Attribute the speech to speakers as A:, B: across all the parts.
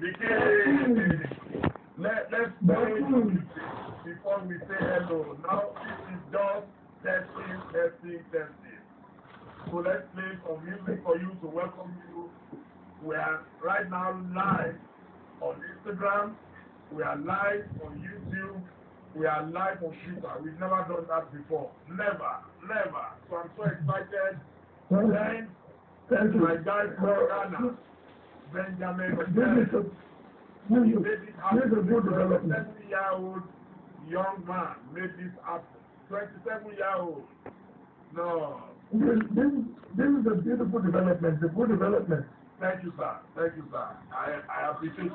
A: Let's play before we say hello. Now this is just testing. So let's play some music for you to welcome you. We are right now live on Instagram. We are live on YouTube. We are live on Twitter. We've never done that before. Never. So I'm so excited. Thanks my guy from Ghana, Benjamin. He made it happen. A 27-year-old young man made this happen. 27-year-old. No.
B: This is a beautiful development, a good development.
A: Thank you, sir. I appreciate it.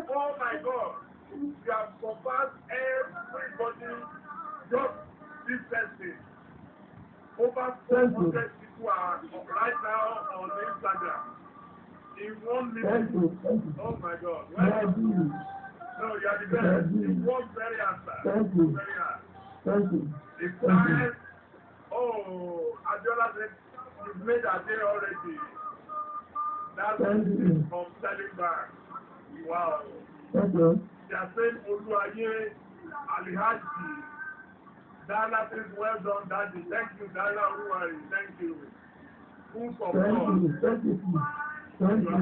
A: Oh my God. We have surpassed everybody just this Thursday. Over 400 people are right now on Instagram. In 1 minute.
B: Thank you.
A: Oh my God. No, you are the best. You work very hard, sir.
B: Thank you.
A: Very hard.
B: Thank you.
A: It's time. Oh, Adiola said you've made a day already. That's from selling back. Wow.
B: Thank you.
A: They are saying Oluwaye Alihaji. Dala says well done, Daddy. Thank you, Dala Oluwaye. Thank you. Full support.
B: Thank you. Thank you.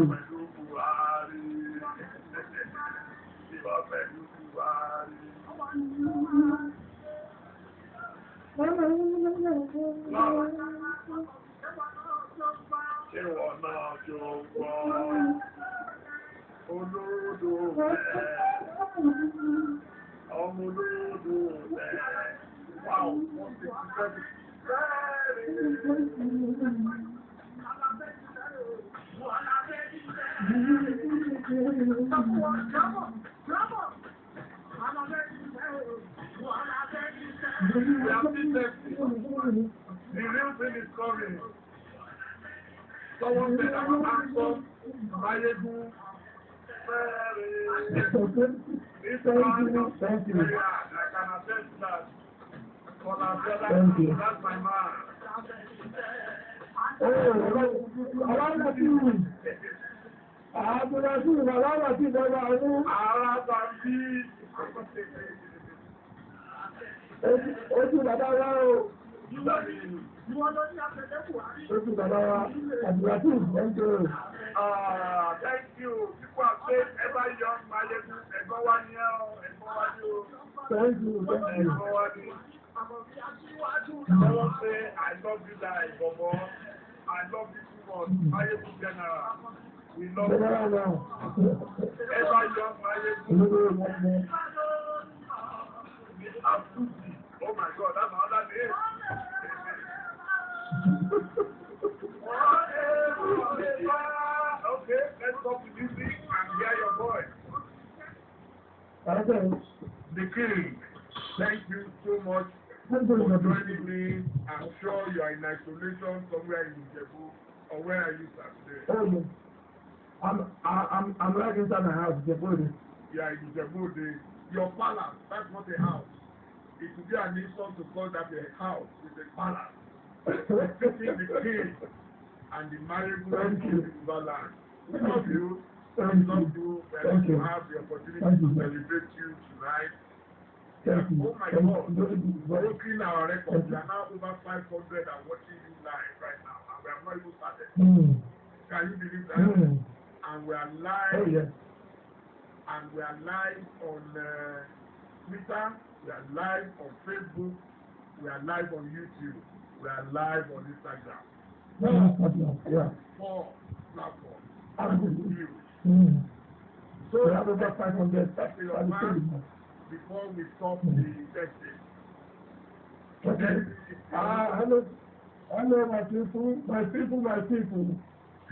A: Ṣé wọ́n náà jọ̀wọ́ olódò rẹ̀ ọmọ olódò rẹ̀ wow 167 The real thing is coming. Someone said I'm handsome, valuable, this man is very hard. I can attest to that. That's my man. Thank you. People have said ever young, malleable,
B: Thank you.
A: Someone say, I love you guys, Bobo. I love you too much. Malleable general. We love you. Ever young, malleable. Oh my God, that's another name. Okay, let's stop the music and hear your voice. The King, thank you so much for joining me. I'm sure you are in isolation somewhere in Ijebu, or where are you, sir, today?
B: I'm right inside my house, Ijebu.
A: Yeah, in Ijebu. Your palace, that's not a house. It would be an insult to call that a house. It's a palace. Respecting the king and the marriage of the land. We love you. We love you. We are going to have the opportunity to celebrate you tonight. Oh my God. Broken our record. We are now over 500 and watching you live right now. And we have not even started. Can you believe that? And we are live. And we are live on Twitter. We are live on Facebook. We are live on YouTube. We are live on Instagram. Four platforms. So we have over 500 before we stop the testing.
B: Hello, my people.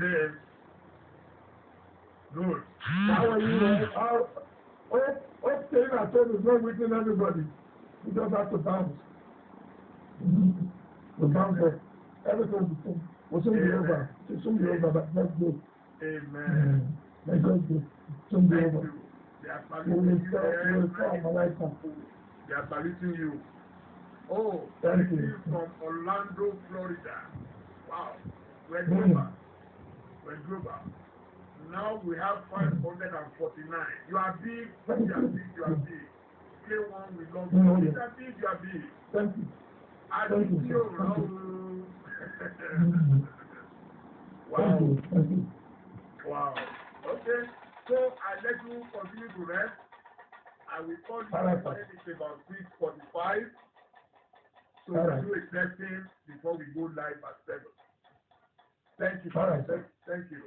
A: Yes. Good.
B: How are you? Staying at home is not within everybody. You just have to bounce. We bound there. Everything will be soon. We'll soon be over. It'll soon be over, but let's go.
A: Amen.
B: Let's go. Soon be
A: Thank
B: over.
A: you. They are
B: We will
A: saluting
B: start my life now.
A: They are saluting you. Oh,
B: Thank you.
A: from Orlando, Florida. Wow. We're global. We're global. Now we have 549. You are big. You are big. You are big. Play one with love. You are big. You are big.
B: Thank you.
A: I
B: Thank
A: think
B: you.
A: you. Wow.
B: Thank you.
A: Wow. Okay. So I let you continue to rest. I will call you when it's about 6:45. So we'll do a testing before we go live at 7. Thank you. Thank you.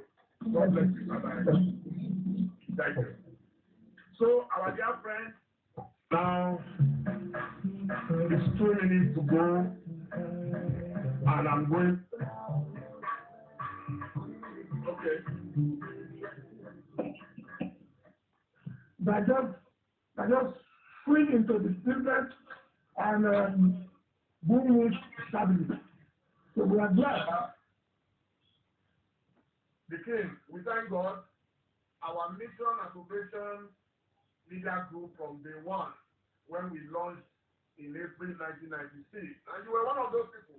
A: God bless you. Bye-bye. Thank you. So our dear friends, now it's 2 minutes to go, and I'm going. Okay.
B: I just swing into the business and boom it stability. So we are glad.
A: The King, we thank God. Our mission and operation leader group from day one, when we launched in April 1996, and you were one of those people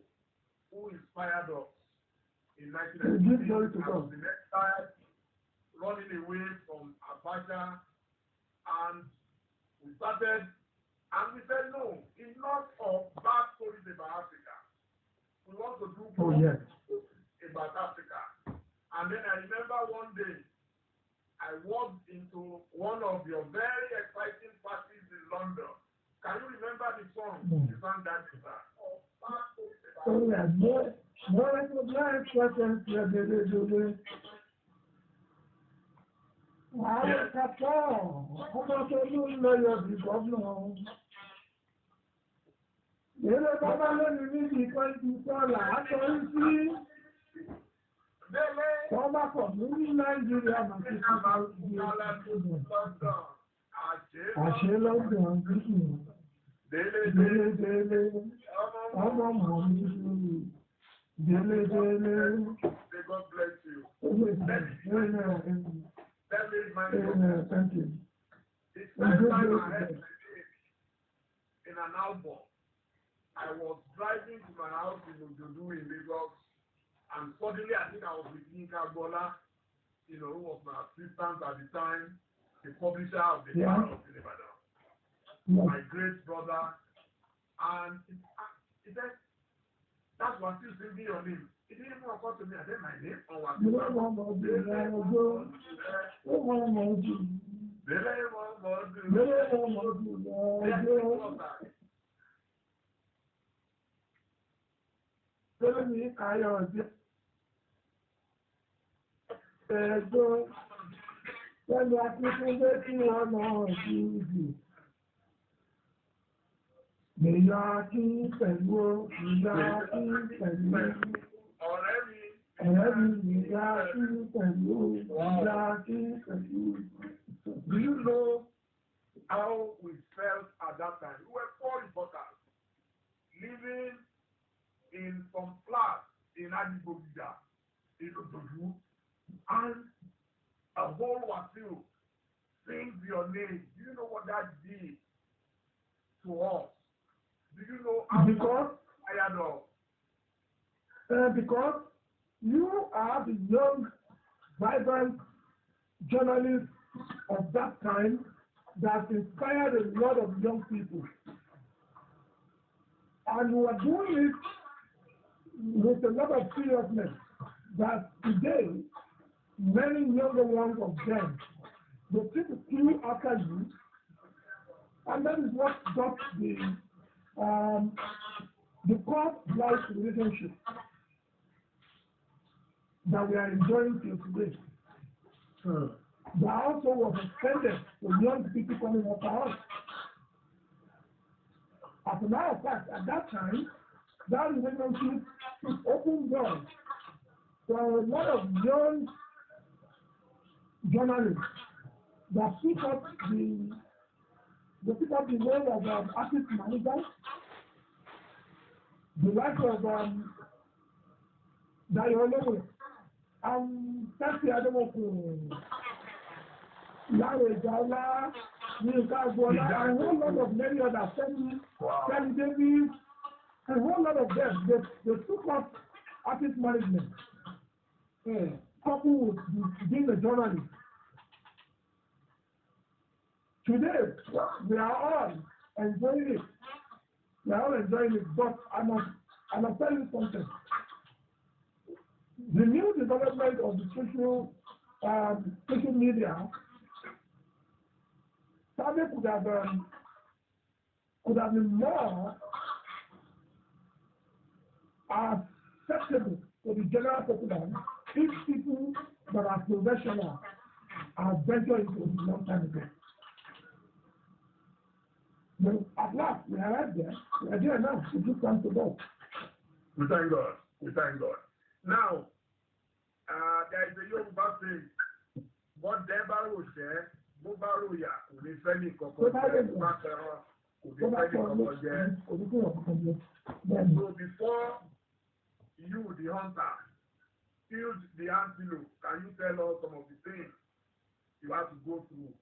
A: who inspired us in 1996. I was the next time running away from Abacha, and we started, and we said, no, enough of bad stories about Africa. We want to do more about Africa. And then I remember one day, I walked into one of your very exciting parties in London. Can you remember the song you sang that time?
B: Oh, yeah. More questions. Dele.
A: God bless you. That is my
B: thank you.
A: It's first time I heard in an album. I was driving to my house in Ojodu in Lagos, and suddenly I think I was with Yinka Bola, who was my assistant at the time, the publisher of the Power of the Ibadan. My great brother, and he said, that's wasiu singing your name. It didn't even occur to me. I said my name on wasiu. Do you know how we felt at that time? We were 4 reporters living in some flats in Adigbogida, in Ojodu, and a whole wasiu sings your name. Do you know what that did to us? Do you know how tired of?
B: Because you are the young, vibrant journalist of that time that inspired a lot of young people. And we are doing it with a lot of seriousness that today, many younger ones of them, they take a clue after you, and that is what got the cross-life relationship that we are enjoying till today. That also was extended to young people coming up to us. As a matter of fact, at that time, that relationship opened doors for a lot of young journalists that pick up the role of artist managers, the likes of Olori, Tati Ademoku, alaa, and a whole lot of many others, Kelly Davis, a whole lot of them, they took up artist management, coupled with being a journalist. Today, we are all enjoying it. We are all enjoying it, but I must tell you something. The new development of the social media probably could have been more acceptable to the general populace if people that are professional are ventured into it a long time ago. But at last, we are right there. We are there now. It just comes to God.
A: We thank God. We thank God. Now, there is a Yoruba saying, "What Debaro share, Bobaro ya, we friendly couple." So before you, the hunter, killed the antelope, can you tell us some of the things you have to go through?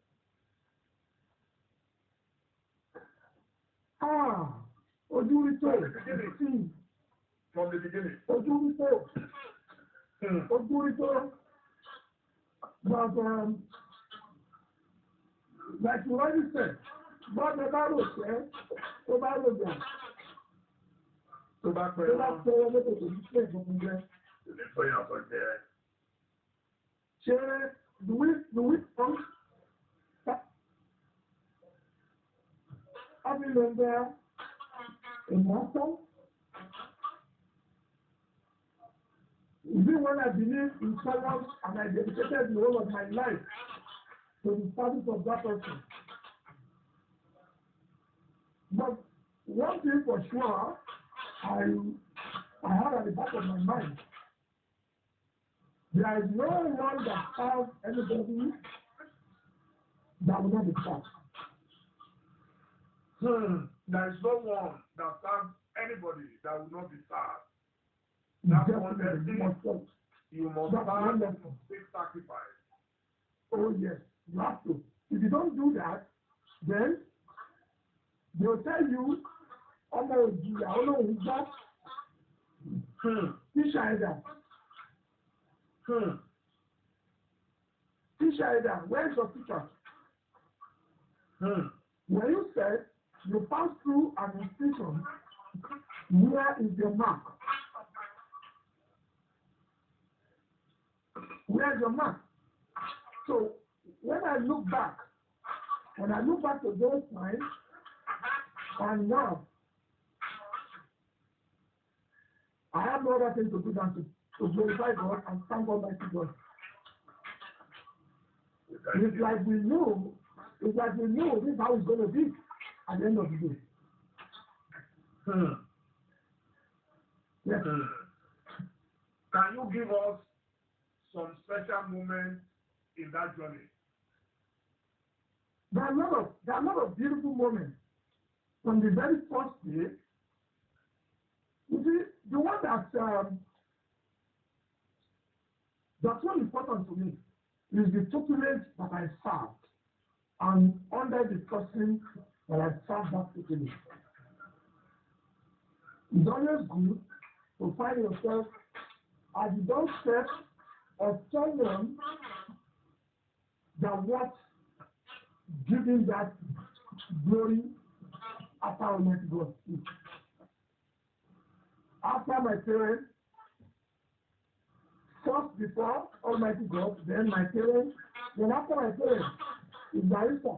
B: Ojúrító.
A: From the beginning.
B: Ojúrító. But like you already said, but the Bible says, the Bible says, do we come? I remember in Moscow, even when I believe in someone and I dedicated the whole of my life to the service of that person. But one thing for sure, I have at the back of my mind, there is no one that serves anybody that will not be served.
A: There is no one that serves anybody that will not be served. That's one thing you must serve and take sacrifice.
B: Oh yes, you have to. If you don't do that, then they'll tell you, teacher either, where's your teacher? When you said you pass through an institution, where is your mark? Where's your mark? So when I look back to those times, and now I have no other thing to do than to glorify God and thank Almighty God. It's like we knew this is how it's going to be at the end of the day. Yes.
A: Can you give us some special moments in that journey?
B: There are a lot of beautiful moments from the very first day. You see, the one that's so important to me is the tutelage that I served, and under the person that I served that tutelage. It's always good to find yourself at the doorstep of someone that was giving that glory after Almighty God. After my parents, first before Almighty God, then my parents, then after my parents, is barrister.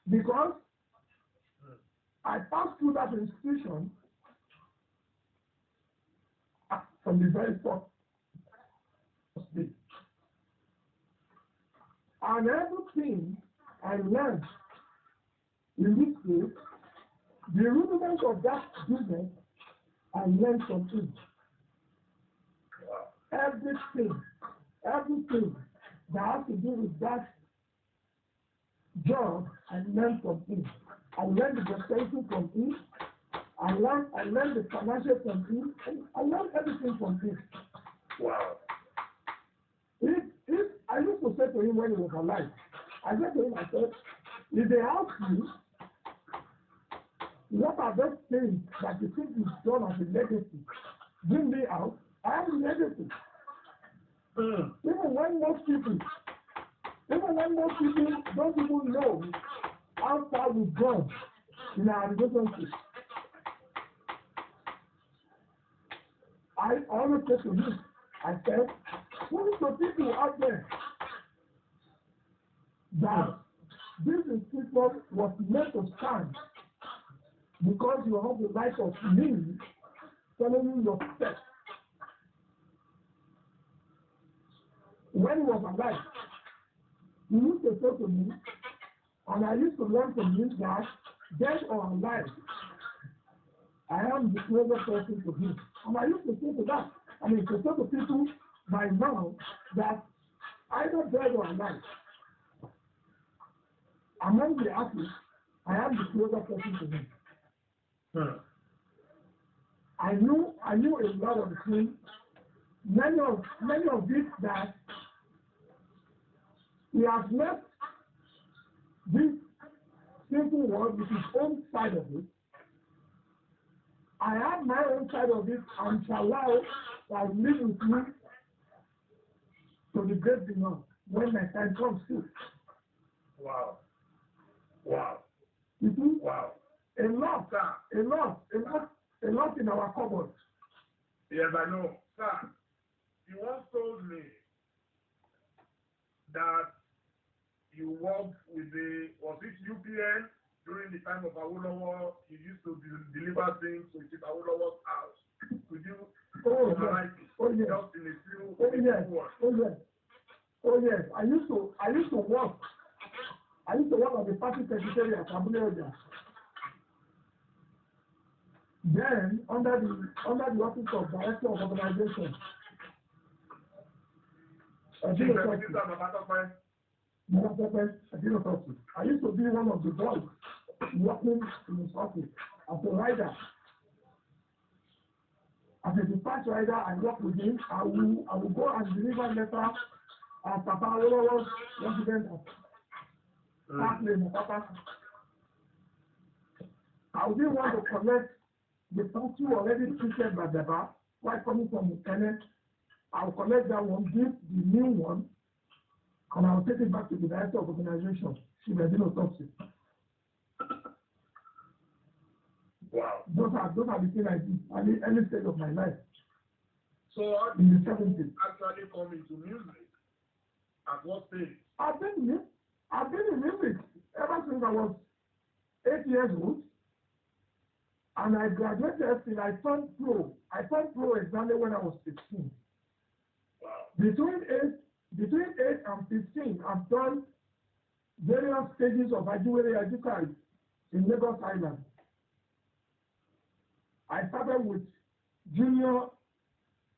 B: Because I passed through that institution from the very first day. And everything I learned in this place, the rudiments of that business, I learned from it. Everything that has to do with that job, I learned from it. I learned the dexterity from him. I learned the financial from him. And I learned everything from him.
A: Wow.
B: If I used to say to him when he was alive, I said to him, I said, if they ask you, what are those things that you think you've done as a legacy? Bring me out. I am a legacy. Even when most people don't even know how far we've gone in our relationship, I always say to him, I said, who is the people out there that this institution was meant to stand because you have the light of me following your steps. When he was alive, he used to say to me, and I used to learn from him that dead or alive, I am the closest person to him. And I used to say to that, to say to people by now that either dead or alive, among the artists, I am the closest person to him. I knew a lot of the things, many of it that he has left this simple world with his own side of it. I have my own side of it, and shall allow that live with me to the great beyond when my time comes too.
A: Wow. Wow.
B: You see?
A: Wow.
B: A lot in our cupboard.
A: Yes, I know. Sir, you once told me that you worked with was it UPN during the time of Awolowo? You used to deliver things to Awolowo's house. Could you summarize it? Just in a few words?
B: Oh yes. I used to work as a party secretary at Abule. Then under the office of director of organization. I used to be one of the boys working in his office as a rider. As a dispatch rider, I work with him. I will go and deliver letters at Papa Olori's residence at Parkland, Papa. I will want to collect the statue already treated by the bar, while coming from the tenant. I will collect that one, give the new one, and I will take it back to the director of organization. She will do autopsy.
A: Wow.
B: Those are the things I did at any stage of my life.
A: So how did you actually come into music? At what stage?
B: I've been in music ever since I was 8 years old. And I graduated till I turned pro. I turned pro exactly when I was 16.
A: Wow.
B: Between 8 and 15, I've done various stages of ayinde in Lagos Island. I started with junior,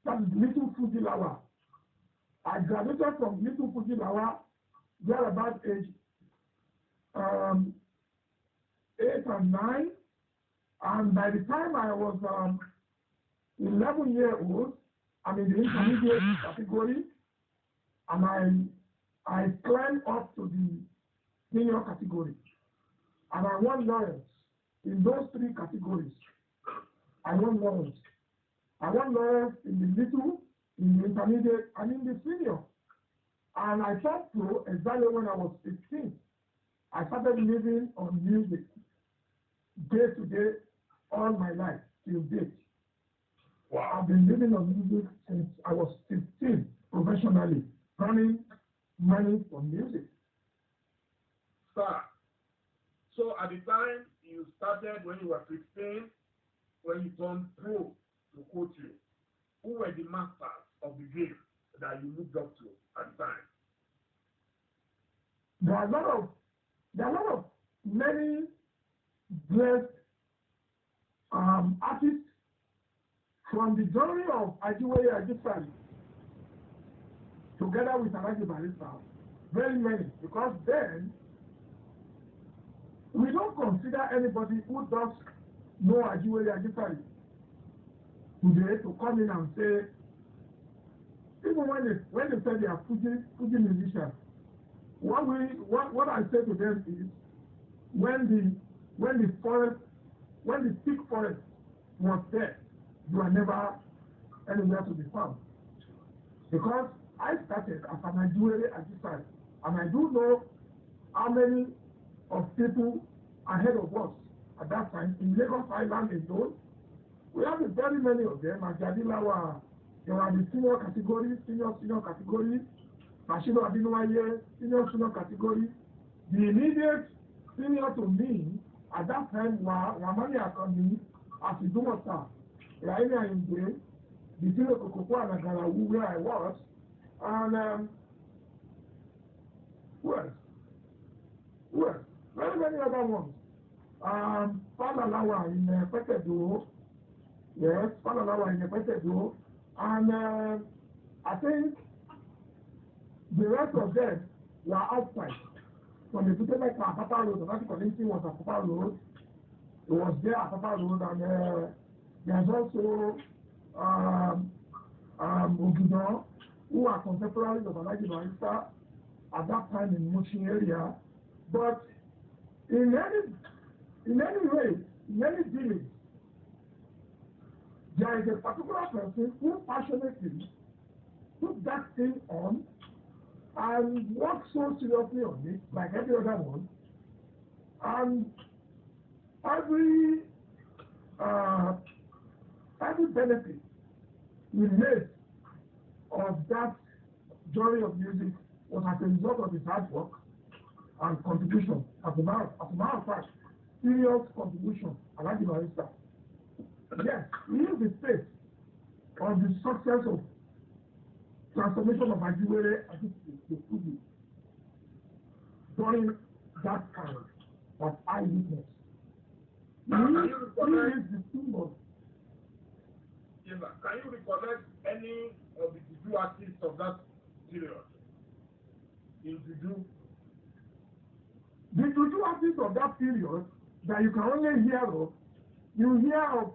B: that is Little Fuji Lawa. I graduated from Little Fuji Lawa there about age 8 and 9. And by the time I was 11 years old, I'm in the intermediate category, and I climbed up to the senior category. And I won laurels in those 3 categories. I won laurels. I won laurels in the little, in the intermediate, and in the senior. And I turned pro exactly when I was 16. I started living on music day to day all my life till date.
A: Wow.
B: I've been living on music since I was 15 professionally, earning money from music.
A: Sir, so at the time you started when you were 15, when you turned pro, to quote you, who were the masters of the game that you looked up to at the time?
B: There are a lot of many blessed artists from the journey of ayinde together with Alhaji Barrister, very many, because then we don't consider anybody who does know Ajiwele Ajifari today to come in and say, even when they say they are Fuji musicians, what I say to them is, when the thick forest was there, you are never anywhere to be found. Because I started as an Ajiwele Ajifari, and I do know how many of people ahead of us at that time in Lagos Island alone. We have very many of them. Ajadilawa, there were the senior category, senior category, Mashino Abinuaye, senior category. The immediate senior to me at that time were Wamani Akondi, Asidumota, ayinde, the senior Kokoko and Agarawu, where I was, and very many other ones. Falalawa in Petedo, yes, Falalawa in Petedo, and I think the rest of them were outside. When they put like Papa Road, the Vatican community was at Papa Road. It was there at Papa Road, and there's also Ogido, who are contemporaries of Alhaji Barrister at that time in Mushin area. But in any way, in any village, there is a particular person who passionately took that thing on and worked so seriously on it, like every other one, and every benefit we made of that journey of music was as a result of his hard work and contribution. As a matter of fact, serious contribution, Alhaji Barrister. Yes, he is the face of the success of transformation of Ajiwele Ajifari during that time of eyewitness. He is the symbol.
A: Yes, sir. Can you recollect any of the Juju artists of that period? In Juju?
B: The Juju artists of that period that you can only hear of, you hear of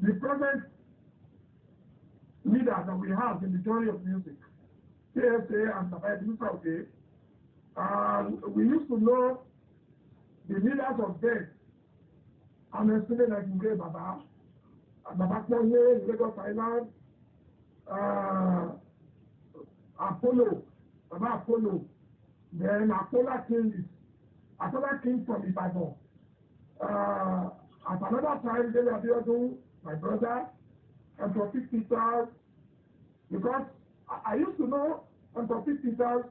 B: the present leaders that we have in the journey of music, KSA and Saudi. We used to know the leaders of them. I'm estimating like Ngre Baba Kponye, Lagos Island, Apollo, Baba Apollo, then Apollo King from Ibadan. At another time, Dele Abiodun, my brother, and for 50,000, because I used to know and for 50,000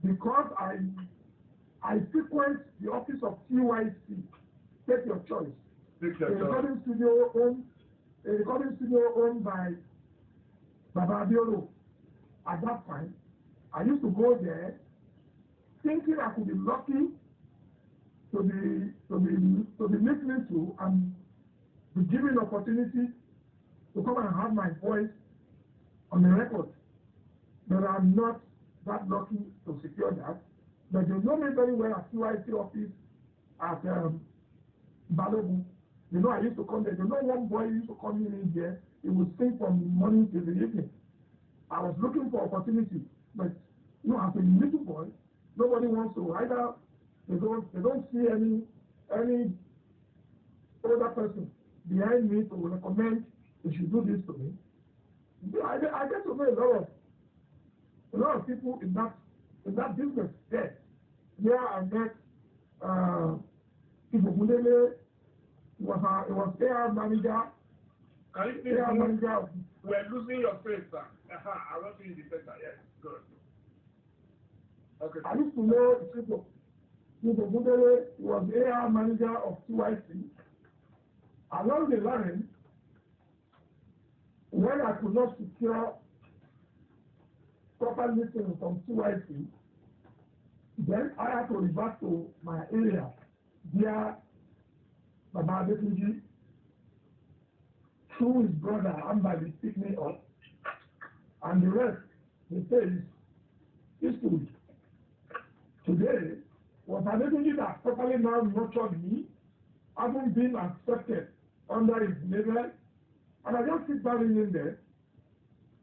B: because I frequent the office of TYC, Take Your Choice. A recording studio owned by Baba Abiodun. At that time, I used to go there thinking I could be lucky to be listening to and be given opportunity to come and have my voice on the record. But I'm not that lucky to secure that. But they know me very well at TYC office at Balogun. You know, I used to come there. You know, one boy used to come in here. He would sing from morning till the evening. I was looking for opportunity, but you know, as a little boy, nobody wants to either. They don't see any older person behind me to recommend they should do this to me. I get to know a lot of people in that business there. Yeah, I met Dele. It was AR manager.
A: Can you please
B: AR manager.
A: We're losing your face, sir. I want to use the center. Yes, good. Okay.
B: I used to know Dele was AR manager of TYC. Along the line, when I could not secure proper listening from TYC, then I had to revert to my area via Baba Adetunji, through his brother Ambali picked me up, and the rest, he says, history. Today, was an agency that totally now nurtured me, having been accepted under his label, and I just sit down in there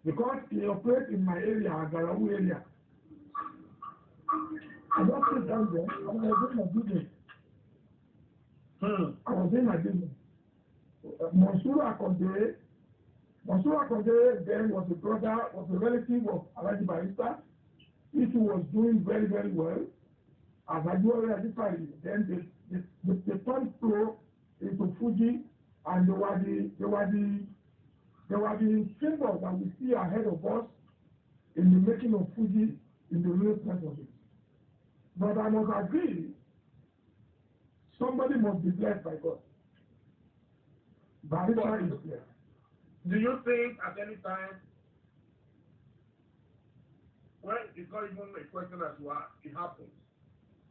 B: because he operates in my area, Agarawu area. I just sit down there and I was doing my business. I was doing my business. Monsuru Akonde then was a relative of Alhaji Barrister. He was doing very, very well. As I do already, then they turned pro into Fuji, and they were the symbols that we see ahead of us in the making of Fuji in the real sense of it. But I must agree, somebody must be blessed by God. Barrister is blessed.
A: Do you think at any time, well, it's not even a question that you ask, it happens.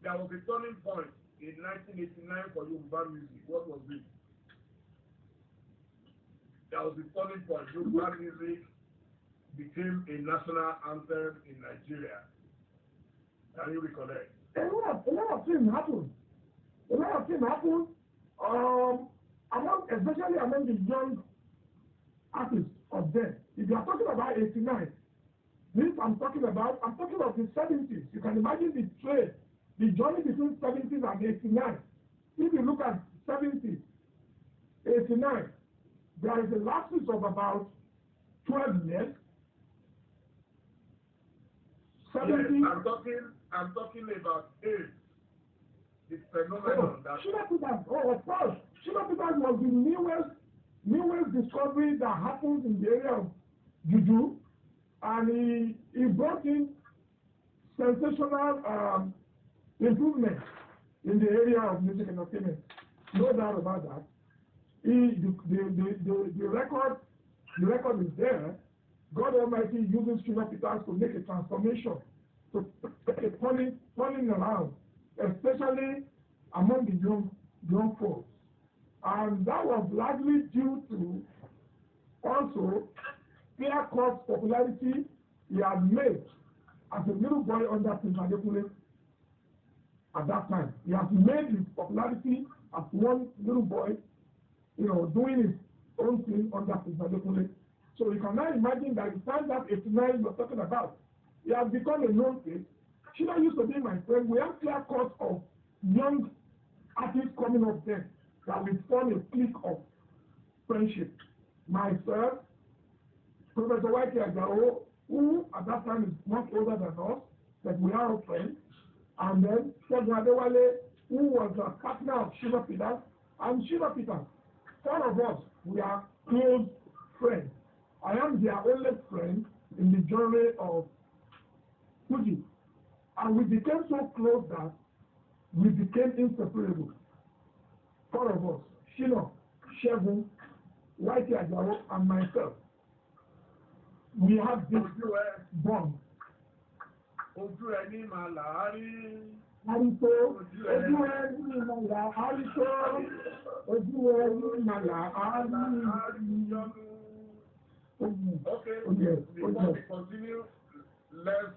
A: There was a turning point in 1989 for Yoruba music. What was it? There was a turning point. Yoruba music became a national anthem in Nigeria. Can you recollect?
B: A lot of things happened. Especially among the young artists of then. If you are talking about 89, this I'm talking of the 70s. You can imagine the trade, the journey between 70s and 89. If you look at 70s, 89, there is a lapse of about 12 years. 70.
A: Yes, I'm talking about AIDS. The phenomenon that.
B: Of course. Shina Peters was the newest discovery that happens in the area of Juju, and he brought in sensational improvements in the area of music entertainment. No doubt about that. The record is there. God Almighty uses Shina Peters to make a transformation, to make a turning around, especially among the young folks. And that was largely due to also clear-cut popularity he had made as a little boy under Prince Adekunle at that time. He has made his popularity as one little boy, doing his own thing under Prince Adekunle. So you can now imagine that the time that 89 you're talking about, he has become a known face. Shina used to be my friend. We have clear-cut of young artists coming up there that will form a clique of friendship. Myself, Professor White Agao, who at that time is much older than us, but we are all friends, and then Segun Adewale, who was a partner of Shina Peters, and Shina Peters. Four of us, we are close friends. I am their only friend in the genre of Fuji. And we became so close that we became inseparable. Four of us, Shina, Segun, Whitey Ajao, and myself. We have this bond.
A: Ojú ẹni máa làárí.
B: Àríṣó, ojú ẹni máa làárí tó, ojú ẹni máa làárí.
A: Okay, before we continue, let's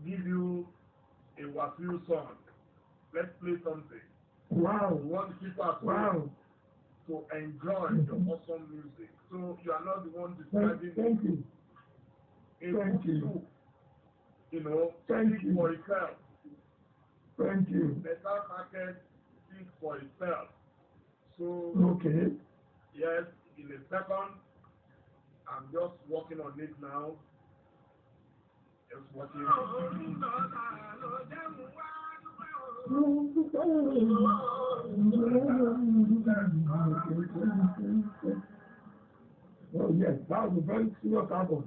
A: give you a wasiu song. Let's play something.
B: Wow.
A: We want the people at home to enjoy the awesome music. So you are not the one describing it.
B: Thank you.
A: Thank you. Speak for itself.
B: Thank you.
A: Better market speak for itself. So,
B: okay.
A: Yes, in a second, I'm just working on it now. Just working.
B: Oh yes, that was a very serious album.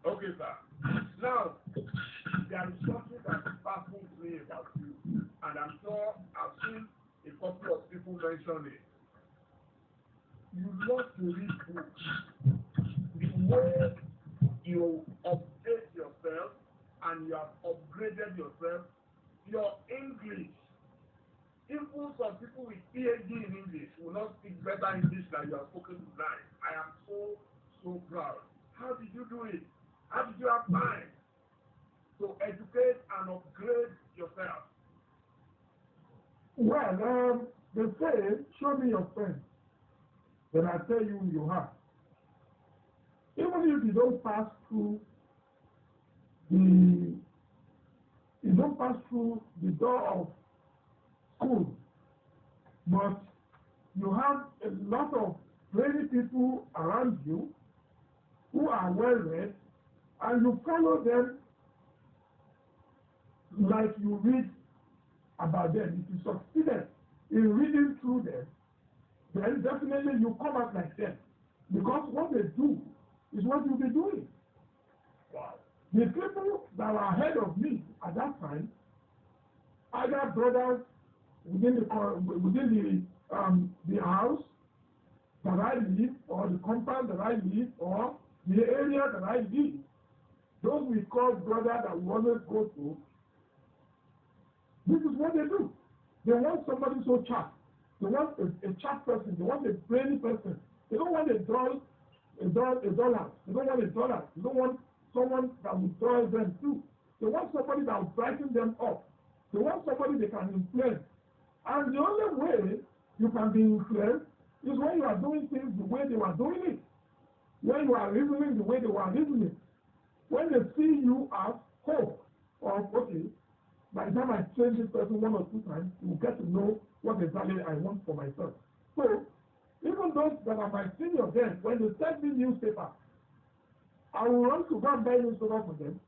A: Okay, sir. Now, there is something that baffles me about you, and I'm sure I've seen a couple of people mention it. You love to read books. The way you update yourself and you have upgraded yourself, your English, even some people with PhD in English will not speak better English than you have spoken tonight. I am so proud. How did you do it? How did you have time to educate and upgrade yourself?
B: Well, they say, show me your strength, then I tell you you have. Even if you don't pass through the door of school, but you have a lot of brainy people around you who are well read, and you follow them like you read about them. If you succeeded in reading through them, then definitely you come out like them. Because what they do is what you'll be doing.
A: Wow.
B: The people that were ahead of me at that time, either brothers within the house that I live, or the compound that I live, or the area that I live, those we call brothers that we always go to, this is what they do. They want somebody so sharp. They want a sharp person. They want a brainy person. They don't want a dollar. They don't want a dollar. They don't want someone that will dull them too. They want somebody that will brighten them up. They want somebody they can influence. And the only way you can be influenced is when you are doing things the way they were doing it. When you are reasoning the way they were reasoning. When they see you as hope, or okay, by the time I train this person 1 or 2 times, you will get to know what exactly I want for myself. So, even those that are my senior then, when they send me newspaper, I will run to go and buy newspaper for them.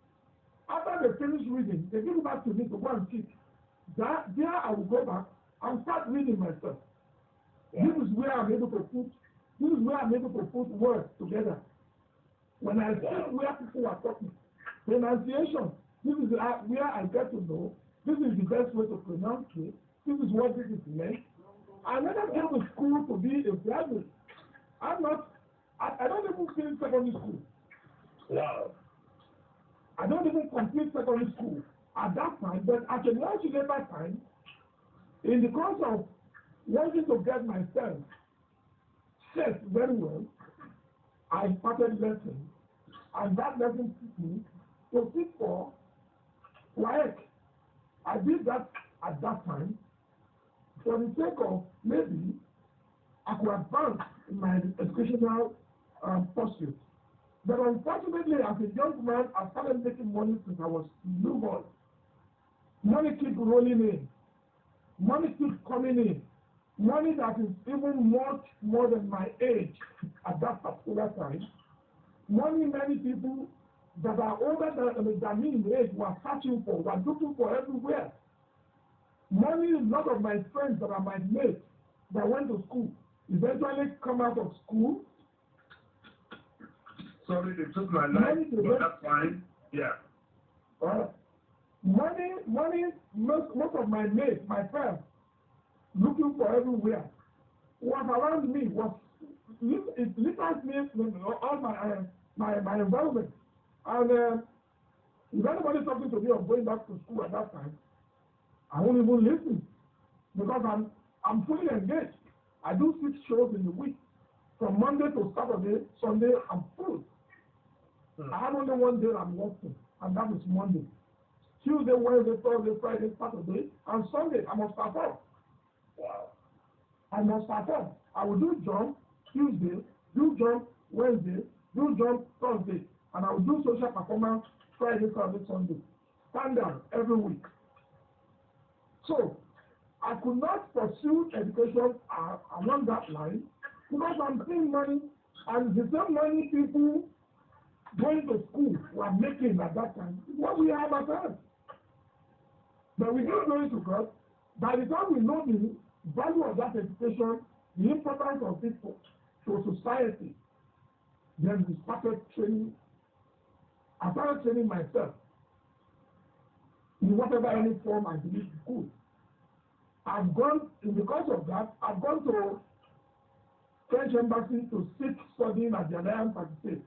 B: After they finish reading, they give it back to me to go and teach. There I will go back and start reading myself. Yeah. This is where I'm able to put words together. When I see where people are talking, pronunciation, this is where I get to know, this is the best way to pronounce it, this is what this is meant. I never came to school to be a graduate. I don't even finish secondary school.
A: Wow.
B: I don't even complete secondary school at that time, but at a much later time, in the course of wanting to get myself set very well, I started learning, and that lesson took me to sit for WAEC. I did that at that time for the sake of maybe I could advance in my educational pursuit. But unfortunately, as a young man, I started making money since I was newborn. Money keep rolling in. Money keep coming in. Money that is even much more than my age at that particular time. Money many people that are older than me in age were searching for, were looking for everywhere. Money, a lot of my friends that are my mates that went to school, eventually come out of school.
A: Sorry, they took my life, but that's fine. Yeah.
B: Money, most of my mates, my friends, looking for everywhere, was around me, it litters me all my environment. And if anybody talking to me of going back to school at that time, I won't even listen, because I'm fully engaged. I do 6 shows in a week. From Monday to Saturday, Sunday, I'm full. I have only one day I'm working, and that is Monday. Tuesday, Wednesday, Thursday, Friday, Saturday, and Sunday, I must perform.
A: Wow.
B: I must perform. I will do jump Tuesday, do jump Wednesday, do jump Thursday, and I will do social performance Friday, Saturday, Sunday. Standard every week. So, I could not pursue education along that line because I'm paying money, and the same money people going to school were making at that time is what we have at hand. But we give glory to God. By the time we know the value of that education, the importance of it to society, then we started training. I started training myself in whatever any form I believe is good. Because of that, I've gone to French embassy to seek studying at the Alliance Party.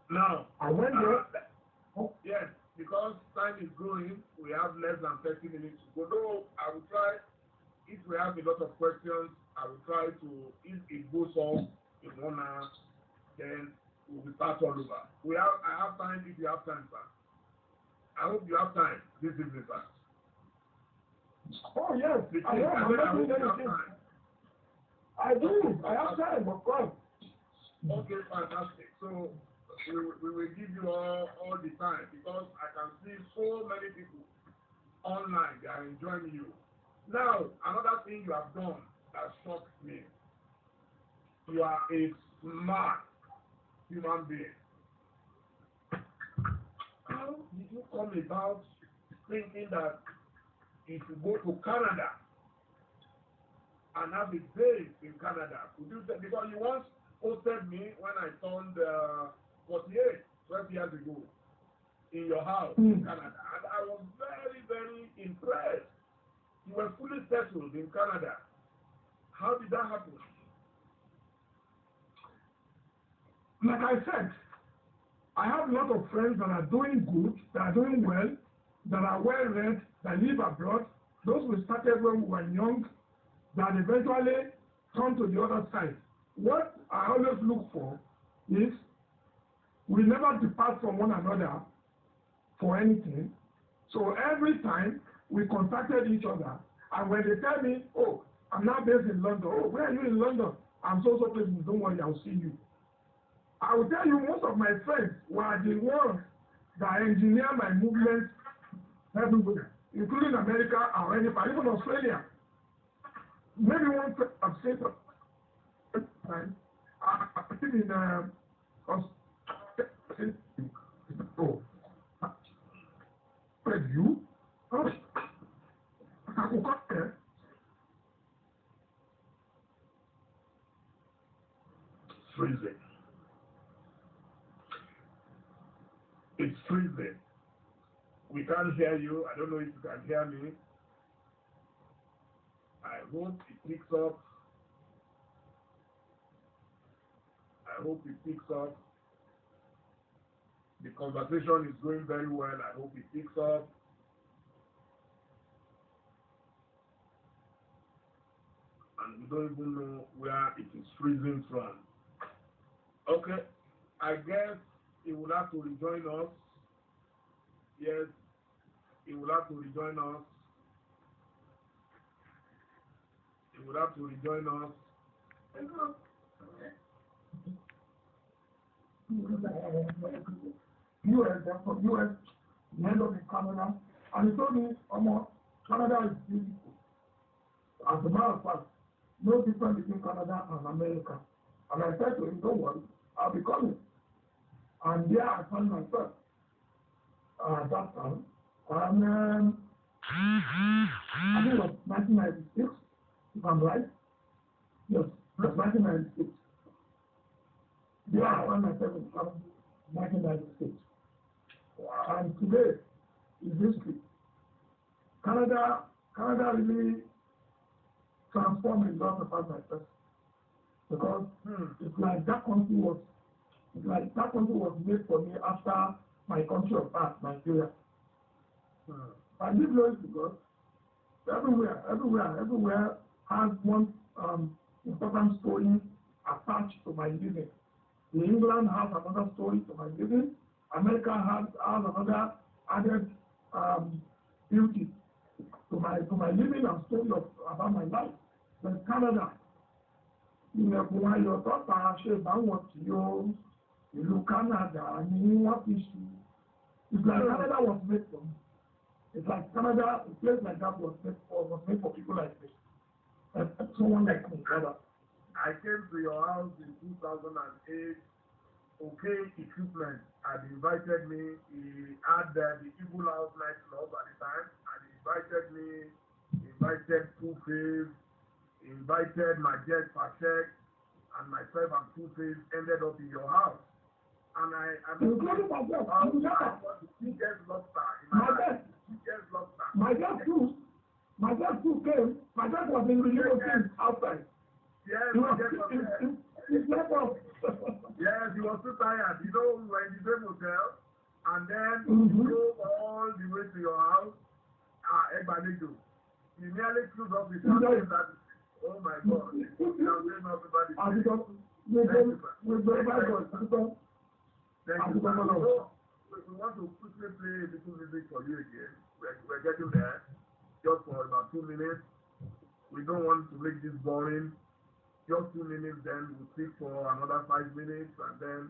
A: Now,
B: I went there.
A: Yes, because time is going, we have less than 30 minutes to go. Though I will try, if we have a lot of questions, I will try to, if it goes off in 1 hour, then we will start all over. I have time if you have time, sir. I hope you have time this evening, sir.
B: Oh, yes. I do. I have time, of course.
A: Okay, fantastic. So, we will give you all the time because I can see so many people online, they are enjoying you. Now, another thing you have done that shocks me, you are a smart human being. How did you come about thinking that if you go to Canada and have a base in Canada, could you say, because you once hosted me when I turned 48, 12 years ago, in your house in Canada, and I was very, very impressed. You were fully settled in Canada. How did that happen?
B: Like I said, I have a lot of friends that are doing good, that are doing well, that are well read, that live abroad. Those we started when we were young, that eventually turned to the other side. What I always look for is we never depart from one another for anything. So every time we contacted each other, and when they tell me, oh, I'm now based in London, oh, where are you in London? I'm so pleased, don't worry, I'll see you. I will tell you, most of my friends were the ones that engineer my movement everywhere, including America or anywhere, even Australia. Maybe one friend I've seen time. I think in oh, you? I will come there.
A: Freezing. It's freezing. We can't hear you. I don't know if you can hear me. I hope it picks up. I hope it picks up. The conversation is going very well. I hope it picks up. And we don't even know where it is freezing from. Okay, I guess he will have to rejoin us. Yes, he will have to rejoin us. He will have to rejoin us.
B: US, they're from US, they end up in Canada, and he told me, Canada is beautiful. As a matter of fact, no difference between Canada and America. And I said to him, don't worry, I'll be coming. And there I found myself at that time. And I think it was 1996, if I'm right. Yes, it was 1996. Yeah, I found myself in Canada, 1996. And today is history. Canada really transformed a lot about myself. Because it's like that country was made for me after my country of birth, Nigeria. I give glory to God. Everywhere has one important story attached to my living. England has another story to my living. America has another added beauty to my living and story about my life. But Canada, ilẹ̀kùn ayọ̀ tọ́ta ṣe báwọn tí ó ìlú Canada ní wọ́n fi ṣe. It's like Canada was made for me. It's like Canada, a place like that was made for people like me. And someone like me, brother.
A: I came to your house in 2008. Okay, equipment had invited me. He had the Evil House nightclub at the time, and he invited me. He invited Two-Face. He invited my jet Pashek, and myself and Two-Face ended up in your house. And
B: including myself,
A: I was the biggest lobster in my life. Biggest lobster.
B: My dad too came. My dad was in the limousine outside.
A: Yes,
B: He's left us.
A: Yes, he was too tired. You know, we were in the same hotel, and then he drove all the way to your house. Egbanejo. He nearly threw up his hand that. Oh my God! Thank you. Thank you. So, we want to quickly play a little music for you again. We're getting there, just for about 2 minutes. We don't want to make this boring. Just 2 minutes, then we'll speak for another 5 minutes, and then.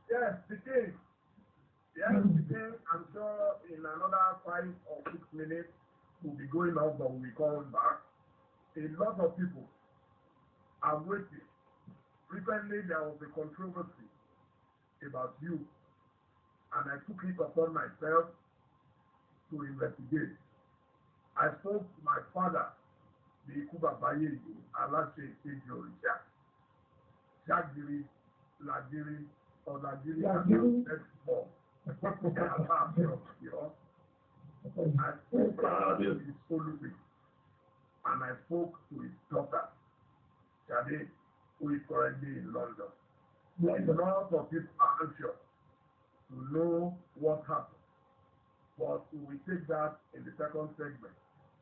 A: Yes, the king. I'm sure in another 5 or 6 minutes we'll be going off, but we'll be coming back. A lot of people are waiting. Recently there was a controversy about you, and I took it upon myself to investigate. I spoke to my father, the Ikuba Bayeju, Alashe Ejorija, Shagiri, Lagiri, or Lagiri, and more. I spoke to his Olori, and I spoke to his daughter, Shade, who is currently in London. A lot of people are anxious to know what happened, but we will take that in the second segment.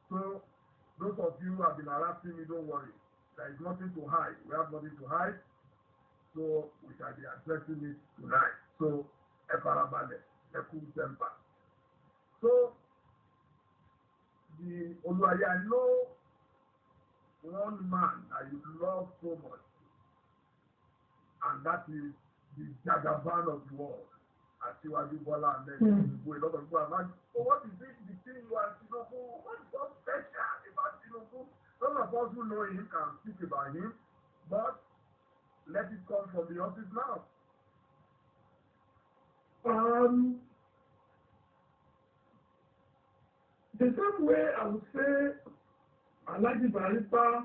A: So, those of you who have been harassing me, don't worry. There is nothing to hide. We have nothing to hide. So, we shall be addressing it tonight. So, Efarabale, Eku Temper. So, Olori, I know one man that you love so much, and that is the Jagaban of the world. Asiwaju Bola, and then a lot of people are like, oh, what is it, the thing you are Tinubu? What is so special about Tinubu? Some of us who know him can speak about him, but let it come from the horse's mouth.
B: The same way I would say Alhaji Barrister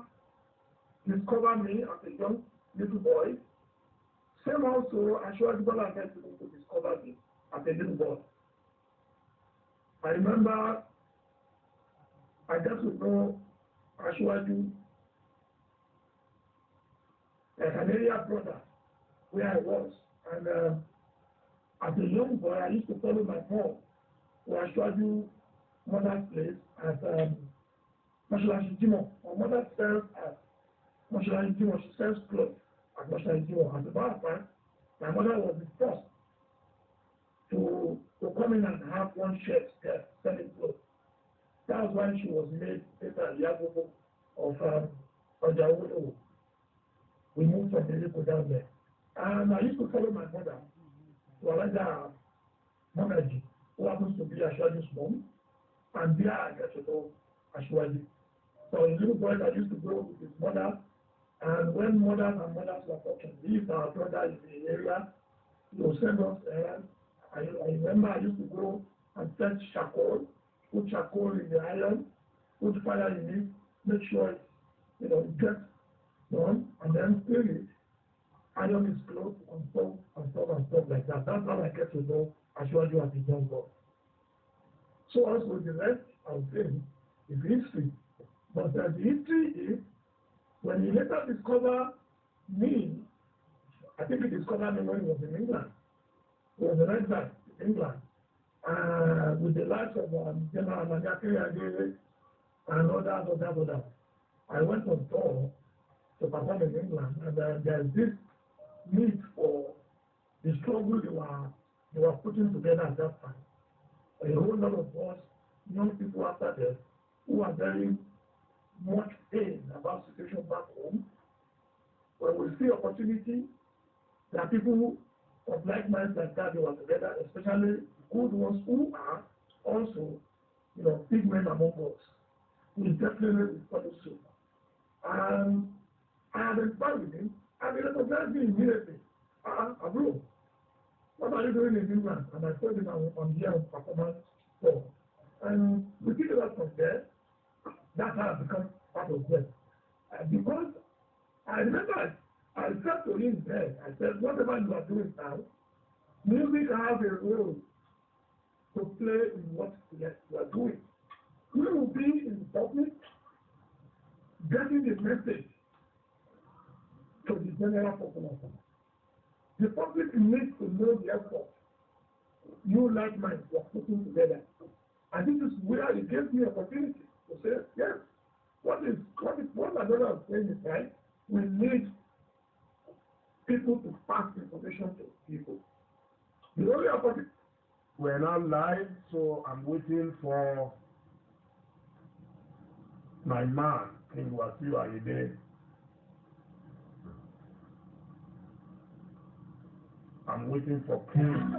B: discovered me as a young little boy. Same also, Ashwaju Bola Ahmed Tinubu discovered me as a little boy. I remember I got to know Ashwaju like an area brother where I was. And as a young boy, I used to follow my mom to Ashwaju mother's place at Mashalashi Jimo. My mother sells at Mashalashi Jimo. She sells clothes at Mashalashi Jimo. At the bar time, my mother was the first to come in and have one shirt there selling clothes. That was when she was made later Yagobo of Ojawodo. We moved from the Lipo down there. And I used to follow my mother to Alaja Monaji, who happens to be Ashwaju's mom. And there I got to know Ashwaju. So a little boy that used to go with his mother, and when mothers and mothers were talking, if our brother is in the area, he will send us errands. I remember I used to go and fetch charcoal, put charcoal in the iron, put fire in it, make sure it gets done, and then clean it, iron his clothes, and stuff like that. That's how I get to know Ashwaju as a young boy. So also the rest, I would say, is history. But the history is, when he later discovered me, I think he discovered me when he was in England. He was an exile in England. With the likes of General Manyakiri and others. I went on tour to perform in England, and there's this need for the struggle they were putting together at that time. A whole lot of us, young people after that, who are very much pain about the situation back home. When we see opportunity, there are people of like minds like that, they were together, especially good ones who are also, big men among us. We definitely follow suit. And I identified with him, and he recognized me immediately. Abro, what are you doing in England? And I told him I'm here on performance tour. And we picked it up from there. That's how I become part of them. Because I remember I said to him there, I said, whatever you are doing now, music has a role to play in what you are doing. We will be in public getting the message to the general population. The public needs to know the effort you like minds are putting together. And this is where it gives me opportunity to say, yes, what my brother is saying is right. We need people to pass information to people. The only opportunity.
A: We're now live, so I'm waiting for my man, King Wasiu Ayinde. I'm waiting for King.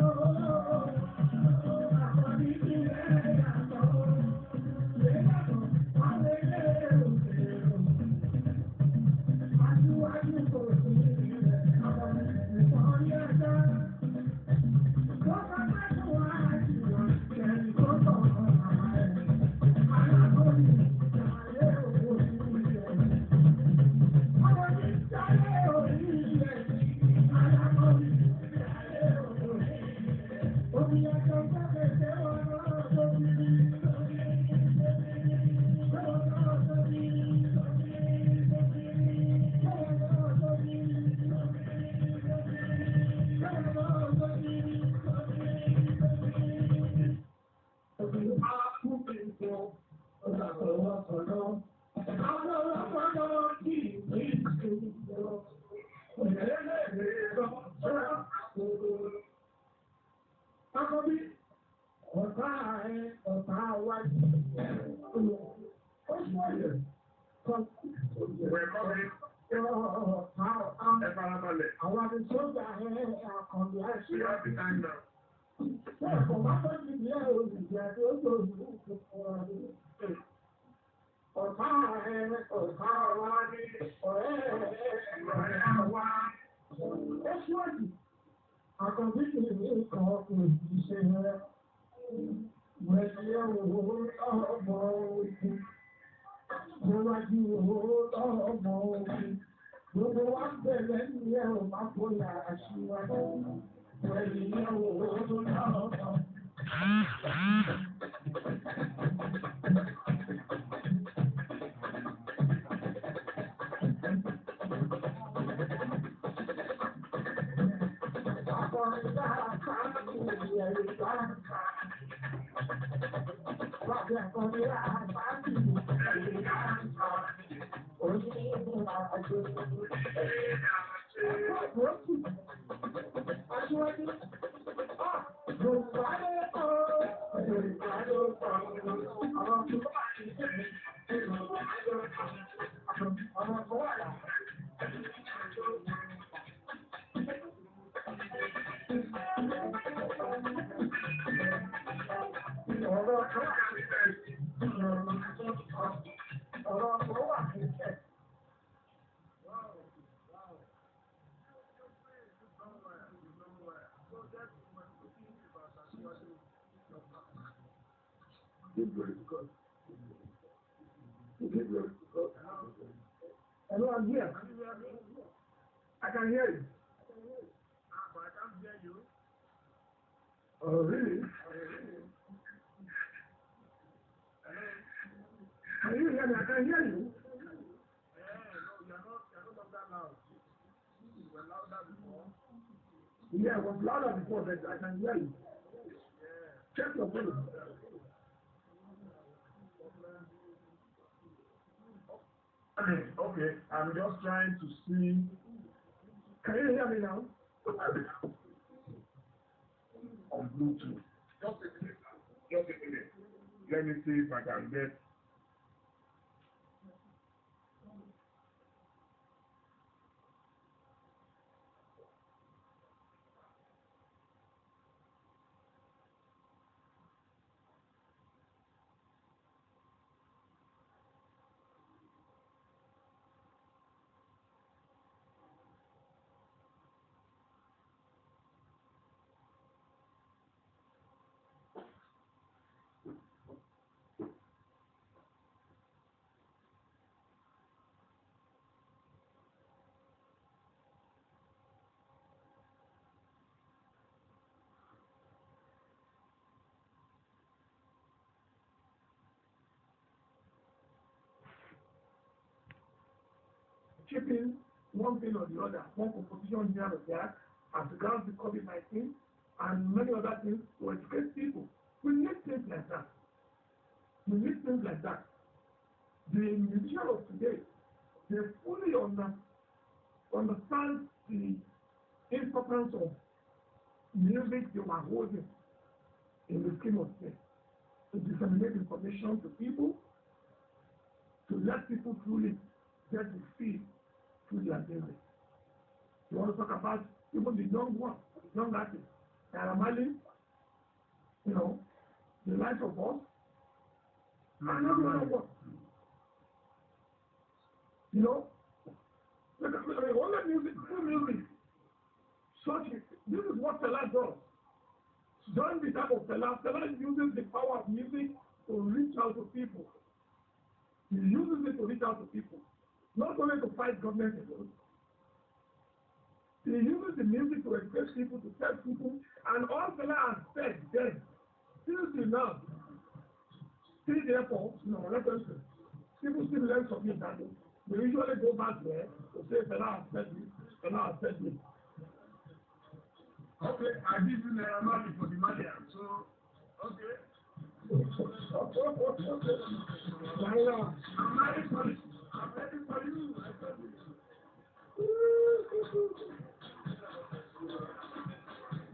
B: mo wá di owó lọ́rọ̀ mọ́ omi. Gbogbo wa ń bẹ̀rẹ̀ ní ẹ̀rọ máa bóyá aṣíwájú. Pẹ̀lú ìyẹ̀wò owó lọ́rọ̀ mọ́. Hello, I'm here. I can hear you.
A: But I can't hear you.
B: Oh, really? Can you hear me? I can hear you.
A: No, you're not that loud. You were louder before.
B: Yeah, I was louder before, but I can hear you. Check your phone.
A: Okay, I'm just trying to see.
B: Can you hear me now?
A: On Bluetooth. Just a minute. Let me see if I can get.
B: Chipping one thing or the other, one proposition here or there, as regards the COVID-19 and many other things to educate people. We need things like that. The musicians of today, they fully understand the importance of music they were holding in the scheme of things, to disseminate information to people, to let people truly get the feel through their music. You want to talk about even the young ones, the young artists, Naramali, the likes of us, and every other one. All the music, true music, this is what Fela does. During the time of Fela uses the power of music to reach out to people. He uses it to reach out to people, not only to fight government alone. He uses the music to express people, to tell people, and all Fela has said then, still now, still therefore, let us say, people still learn from it that they usually go back there to say Fela has said this, Fela has said this.
A: Okay, I give you money for the Malian, so, okay.
B: Naira.
A: I'm ready for you.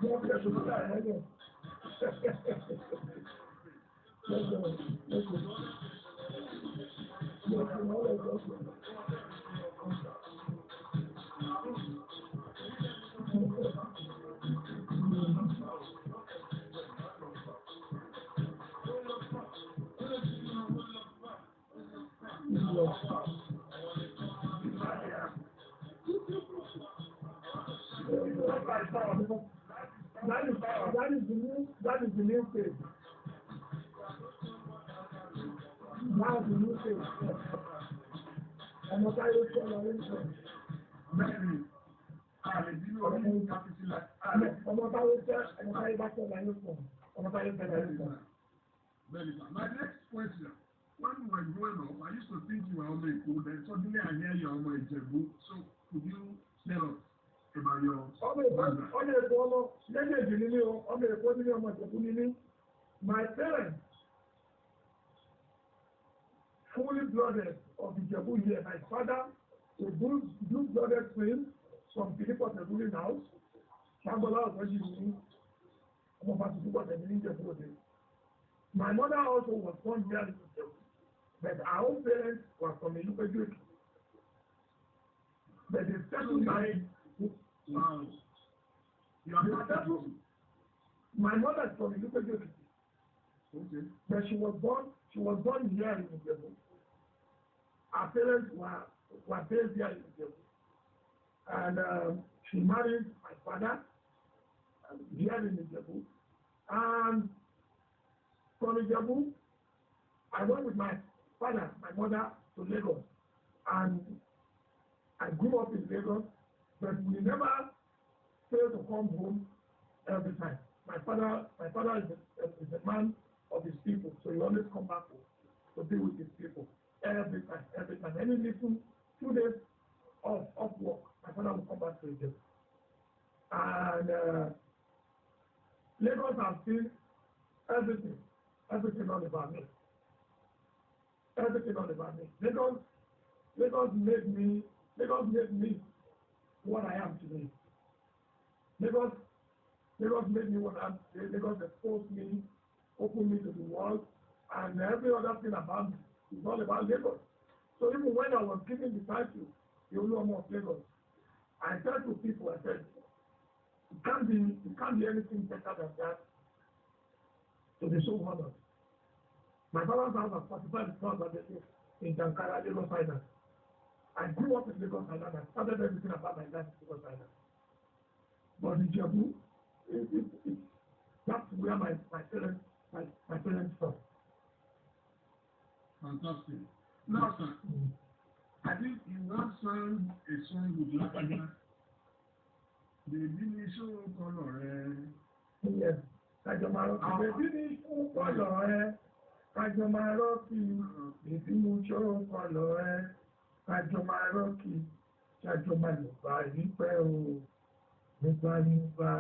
B: God bless you. That is the new thing. That's the new thing. ọmọ táyé sọ láyé sọ.
A: Bẹ́ẹ̀ni, ààrẹ nínú orí kápítìlá.
B: Ọmọ táyé bá sọ láyé sọ. Ọmọ táyé sọ láyé sọ.
A: Very good. My next question. When we were growing up, I used to think you were Omo Eko, then suddenly I hear you're Omo Ijebu. So could you tell us about your background?
B: Ọmọ Eko ọmọ méjèèjì ni mí o, ọmọ Eko ni mí, ọmọ Ìjẹ̀bú ni mí. My parents, fully blooded of Ìjẹ̀bú here. My father, a blue-blooded twin from Philippa Tegurin house. Ṣàgbọ́lá ọ̀sọ́jì ni mí. Ọmọ Fásitì gbọ́dọ̀ ní Ìjẹ̀bú òde. My mother also was born here in Ìjẹ̀bú, but our own parents were from Ilupeju. But they settled married.
A: Wow.
B: My mother is from Ilupeju.
A: Okay.
B: But she was born here in Ìjẹ̀bú. Our parents were based here in Ìjẹ̀bú. And she married my father here in Ìjẹ̀bú. And from Ìjẹ̀bú, I went with my father, my mother to Lagos. And I grew up in Lagos, but we never failed to come home every time. My father is a man of his people, so he always come back home to be with his people every time. Any little 2 days off work, my father will come back to Egypt. And Lagos has seen everything all about me. Everything all about me. Lagos made me what I am today. Lagos made me what I am today. Lagos exposed me, opened me to the world, and every other thing about me is all about Lagos. So even when I was giving the title, the Olori of Lagos, I said to people, I said, it can't be anything better than that to be so honored. My father's house was 45 floors at the in Jankara, Lagos Island. I grew up in Lagos Island. I started everything about my life in Lagos Island. But Ìjẹ̀bú, that's where my parents from.
A: Fantastic. Now, sir, I think you once sang a song with Lakana. Bèbí ní ṣókọlọ̀ rẹ̀.
B: Yes. Kájọ máa rọ́ọ̀kì. Bèbí ní ṣókọlọ̀ rẹ̀. Kájọ máa rọ́ọ̀kì. Bèbí ní ṣókọlọ̀ rẹ̀. Kájọ máa rọ́ọ̀kì. Kájọ máa lò bá ìpẹ́ o. Nígbà nígbà.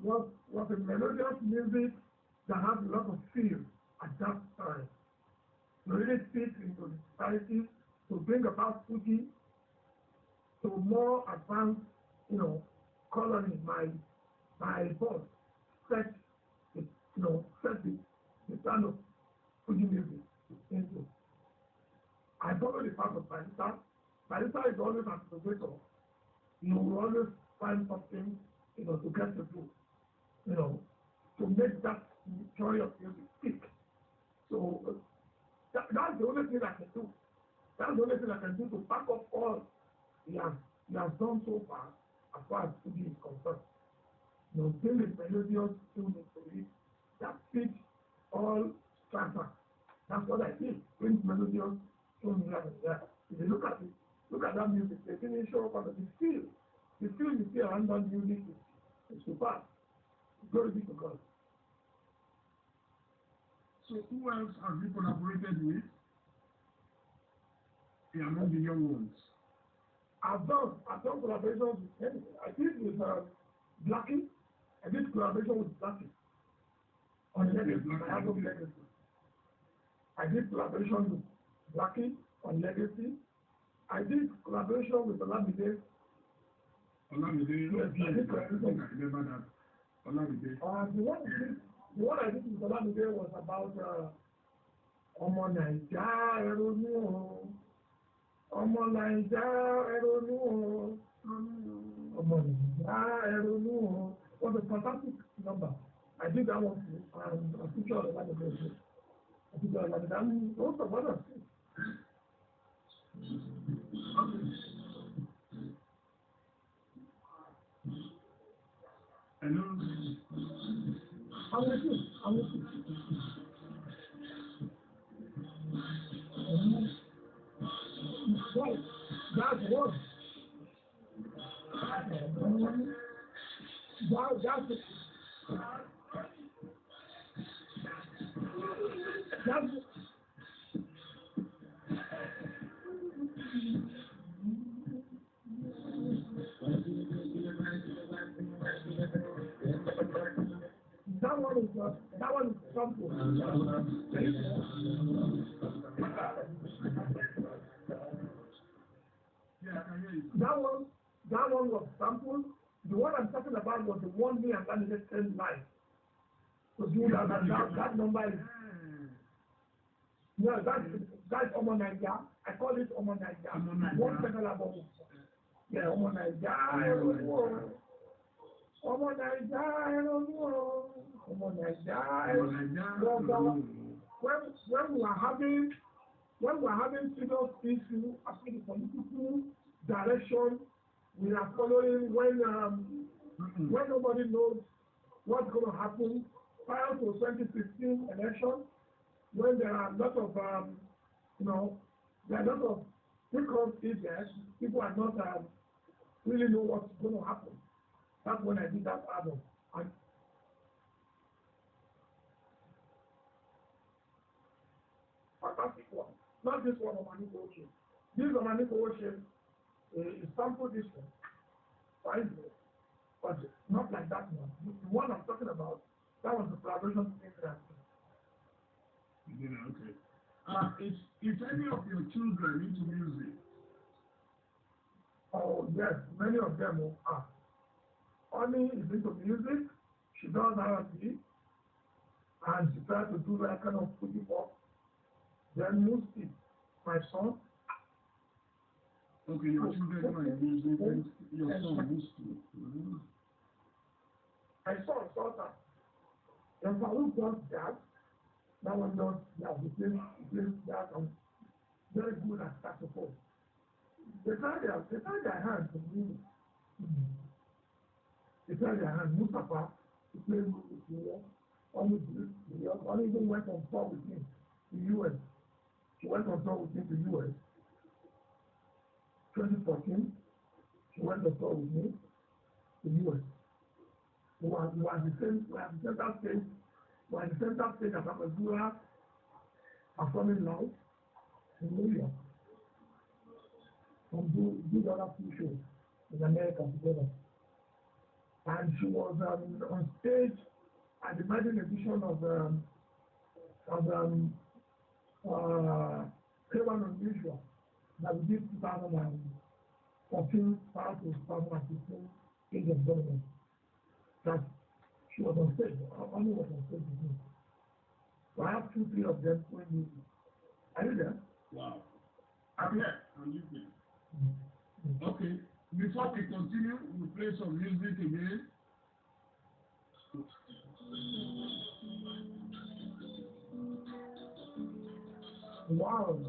B: What a melodious music that has a lot of feel at that time. To really fit into the society, to bring about Fuji to more advanced, colony. My boss set the sound of Fuji music into. I follow the path of Barista. Barista is always an innovator. You will always find something, to get to do, to make that joy of music stick. So that's the only thing I can do. That's the only thing I can do to back up all he has done so far as Fuji is concerned. Bring the melodious tune into it that fits all strata. That's what I did. Bring melodious tune here and there. If you look at that music, they didn't show up on the feel. The feel you see around that music is superb. Glory be to God.
A: So who else have you collaborated with? Among the young ones.
B: I've done collaborations with many. I did with Blackie. I did collaboration with Blackie on Legacy. My album Legacy. I did collaboration with Blackie on Legacy. I did collaboration with Olamide.
A: Olamide?
B: Yes, I did collaboration.
A: I remember that. Olamide.
B: The one I did with Olamide was about Ọmọ Naija ẹrọnú o. Ọmọ Naija ẹrọnú o. Ọmọ Naija ẹrọnú o. It was a fantastic number. I did that one too, and a picture of Olamide. A picture of Olamide. And also of others too.
A: Hello.
B: I'm with you. That one is sample. That one was sample. The one I'm talking about was the one me and Danny same life. So do that number is that's Omo Naija. I call it Omo Naija. One second about yeah, Omo Naija. Omo Naija, Omo Naija. When we are having serious issue after the political direction we are following, when nobody knows what's going to happen prior to 2016 election, when there are a lot of there are a lot of frequent events, people are not really know what's going to happen. That's when I did that album. And fantastic one. Not this one of Maniko Ocean. This of Maniko Ocean is sample this one. Fine. But not like that one. The one I'm talking about, that was the collaboration between them.
A: Yeah, okay. Is any of your children into music?
B: Oh, yes. Many of them are. Honey is into music. She does R&B. And she tries to do that kind of pretty pop. Then Musti, my son.
A: Okay, your children are in music and your son Musti.
B: My son, Sultan. And Farouk does that. That one does that. He plays that and very good at saxophone. They try their hand to music. They try their hand. Mustafa, he plays music. Only even went on tour with him in the US. She went on tour with him to the US. 2014, she went on tour with me to the US. We were the center stage. We were the center stage at Amadura performing live in New York. And do other few shows in America together. And she was on stage at the maiden edition of K1 Unusual that we did 2014 prior to 2015 Age of Government. That she was on stage, only was on stage with me. So I have 2-3 of them playing music. Are you there?
A: Wow. I'm here. I'm listening. Okay. Before we continue, we play some music again.
B: Wow.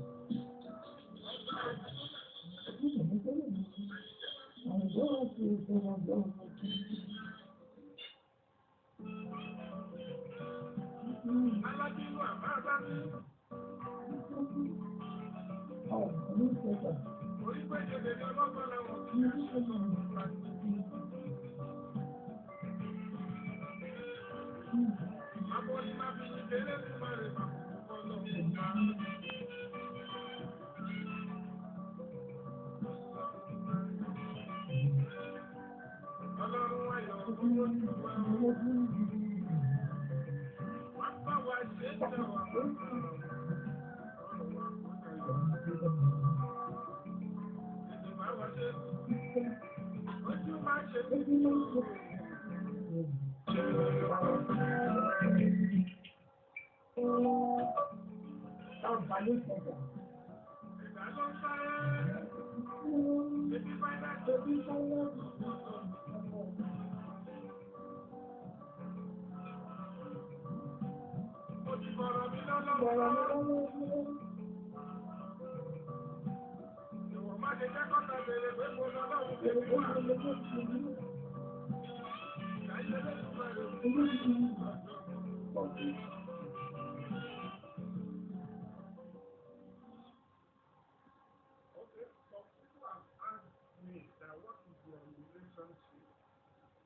A: what is your relationship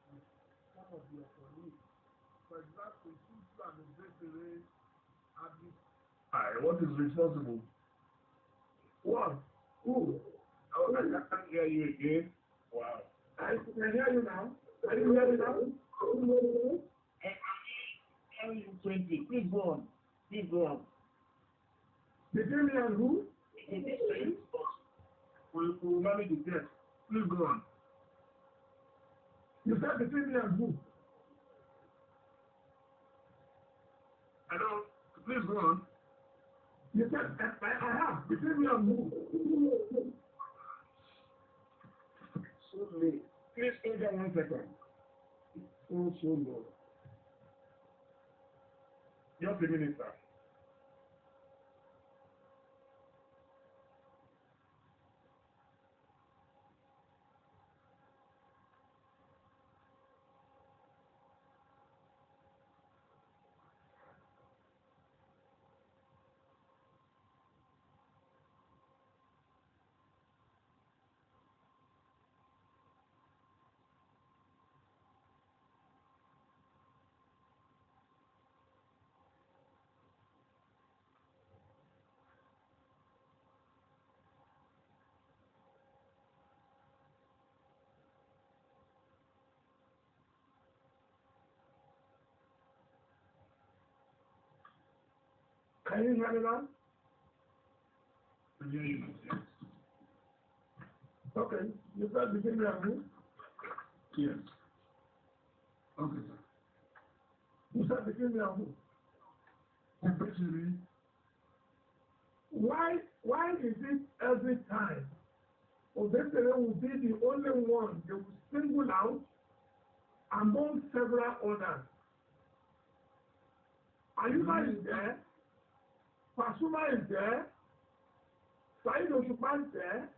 A: with some of your colleagues? For example, since you are the dele have this.
B: What is responsible? What? Who?
A: Oh, I can't hear you again.
B: Wow. I can hear you now. Can you hear me now?
A: I'm you 20. Please go on. Please go on.
B: Between me and who?
A: We'll manage it, yes. Please go on.
B: You said between me and who?
A: Hello? Please go on.
B: You said, I have. Between me and who?
A: So late. Please hold on 1 second. So low. Just a minute, sir.
B: Can you hear me now?
A: Yes.
B: Okay. You said between me and who?
A: Yes. Okay, sir.
B: You said between me and who?
A: Especially,
B: Why is it every time Odesere will be the only one they will single out among several others? Ayuba is there, Pasuma is there, Saheed Osupa is there,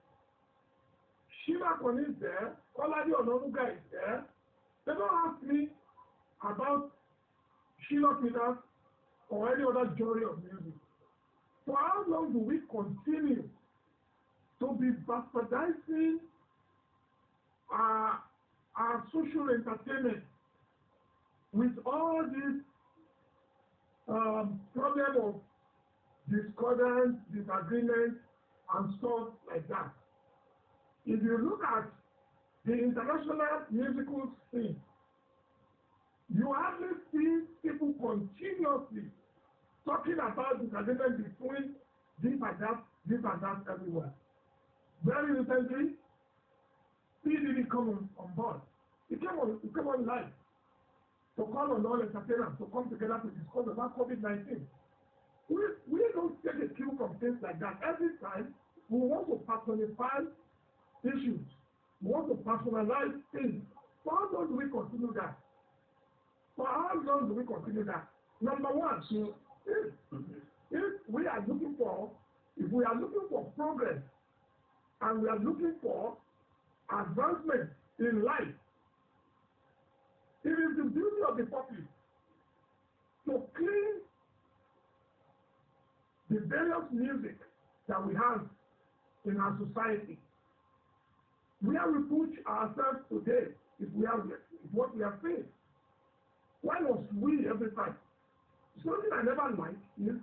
B: Shiva Koni is there, Kolade Onanuga is there. They don't ask me about Sheila Peters or any other genre of music. For how long do we continue to be bastardizing our social entertainment with all this problem of discordance, disagreement, and stuff like that? If you look at the international musical scene, you hardly see people continuously talking about disagreement between this and that everywhere. Very recently, PDD come on board. He came on live to call on all entertainers to come together to discuss about COVID-19. We don't take a cue from things like that. Every time we want to personify issues, we want to personalize things. For how long do we continue that? For how long do we continue that? Number one, if we are looking for progress and we are looking for advancement in life, it is the duty of the public to clean the various music that we have in our society. Where we put ourselves today is what we are faced. Why must we every time? Something I never like is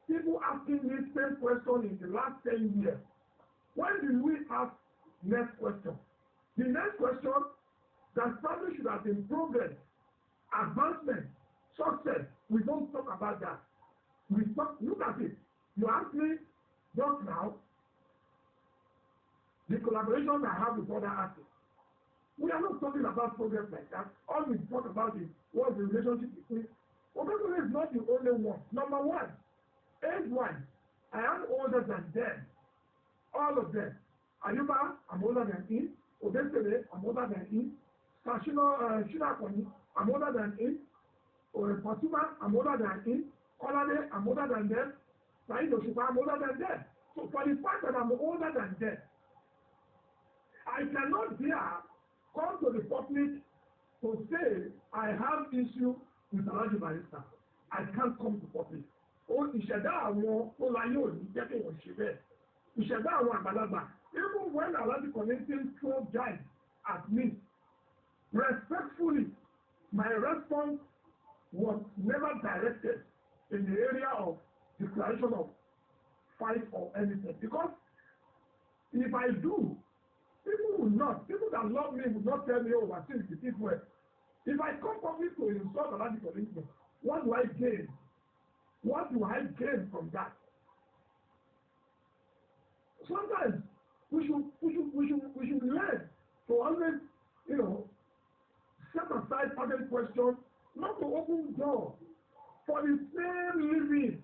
B: people asking me the same question in the last 10 years. When did we ask next question? The next question that probably should have been progress, advancement, success. We don't talk about that. Look at it. You asked me just now the collaboration I have with other artists. We are not talking about progress like that. All we talk about is what's the relationship between. Obesere is not the only one. Number one, age-wise, I am older than them. All of them. Ayuba, I'm older than him. Obesere, I'm older than him. Shina Koni, I'm older than him. Pasuma, I'm older than him. Kolade, I'm older than them. Saheed Osupa, I'm older than them. So for the fact that I'm older than them, I cannot dare come to the public to say I have issue with Alhaji Barrister. I can't come to public. Ìṣẹ̀dá àwọn tó láyé òní jẹ́ kí wọ́n ṣe bẹ́ẹ̀. Ìṣẹ̀dá àwọn àgbàlagbà Even when Alhaji Kollington threw jibes at me, respectfully, my response was never directed in the area of declaration of fight or anything. Because if I do, people that love me will not tell me, oh, wasiu, it is well. If I come public to insult Alhaji Kollington, what do I gain? What do I gain from that? Sometimes we should learn to always, set aside certain questions, not to open doors for the same living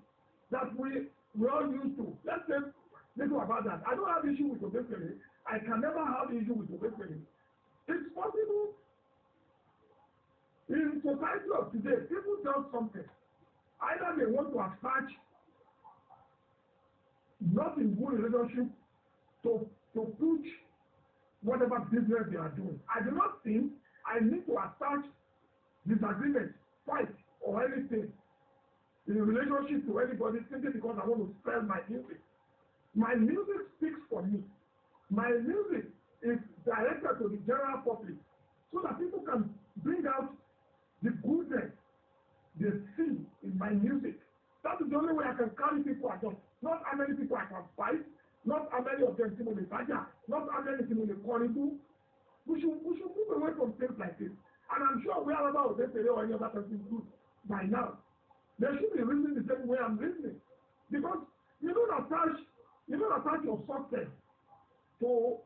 B: that we all used to. Let's say little about that. I don't have issue with obesity. I can never have issue with obesity. It's possible in society of today, people tell something. Either they want to attach not in good relationship to push whatever business they are doing. I do not think I need to attach disagreement, fight, or anything in relationship to anybody simply because I want to sell my music. My music speaks for me. My music is directed to the general public so that people can bring out the goodness they see in my music. That is the only way I can carry people along. Not how many people I can fight, not how many of them people may baja, not how many people may call into. We should move away from things like this. And I'm sure wherever they say or any other person good by now, they should be reasoning the same way I'm reasoning. Because you don't attach your success to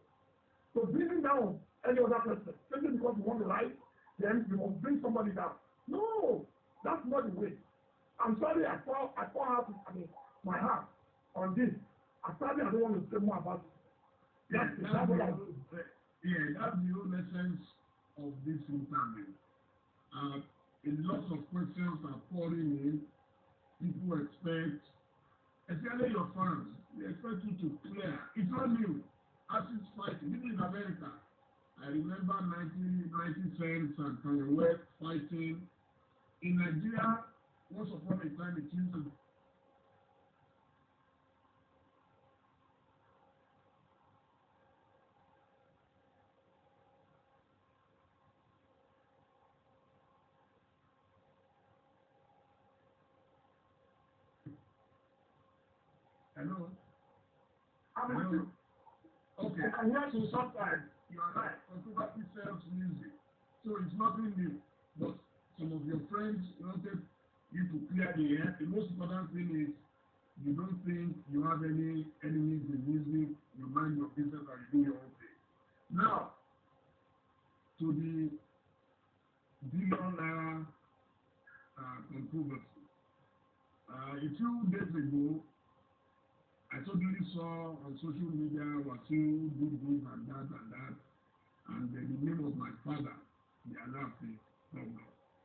B: bringing down any other person. Simply because you want to rise, then you must bring somebody down. No, that's not the way. I'm sorry I pour out my heart on this. I don't want to say more about it. That's the
A: whole essence of this interview. A lot of questions are pouring in. People expect, especially your fans, they expect you to clear. It's not new. As it's fighting, even in America, I remember 90 Cents and Kanye West fighting. In Nigeria, once upon a time, it used to. Hello? Hello? Okay.
B: I can hear you sometimes.
A: You are right. Controversy sells music. So it's nothing new. But some of your friends wanted you to clear the air. The most important thing is you don't think you have any enemies in music. You mind your business and you do your own thing. Now, to the billion controversy. A few days ago, I totally saw on social media wasiu do this and that, and the name of my father, the alaa.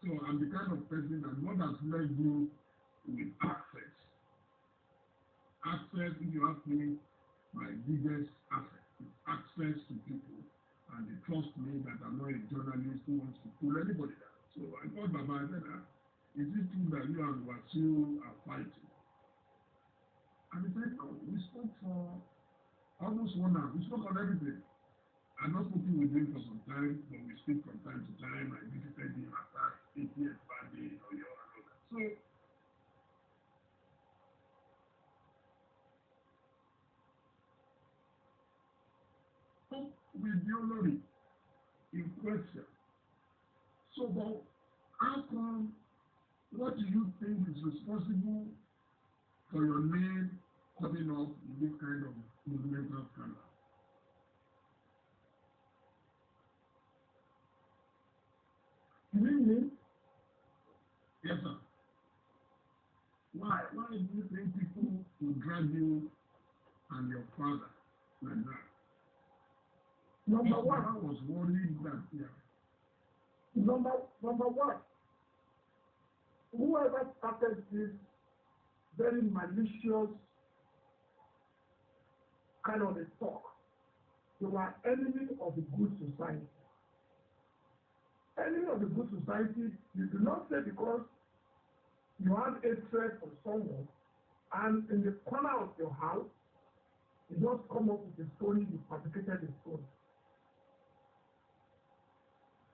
A: So I'm the kind of person that God has blessed you with access. Access, if you ask me, my biggest asset is access to people, and they trust me that I'm not a journalist who wants to pull anybody down. So I called Baba and said, is it true that you and wasiu are fighting? And he said, no, we spoke for almost 1 hour. We spoke on everything. I'm not speaking with him for some time, but we speak from time to time. I visited him after 8 years back in Olori and all that. So, with the Olori in question, so but how come, what do you think is responsible for your name coming up in this kind of monumental scandal?
B: Really?
A: Yes, sir. Why do you think people will drag you and your father like that?
B: Number one.
A: I was worried that, yeah.
B: Number one. Whoever started this very malicious kind of a talk, they were enemy of the good society. Enemy of the good society, you do not say because you have hatred for someone and in the corner of your house He just come up with a story, he fabricated a story.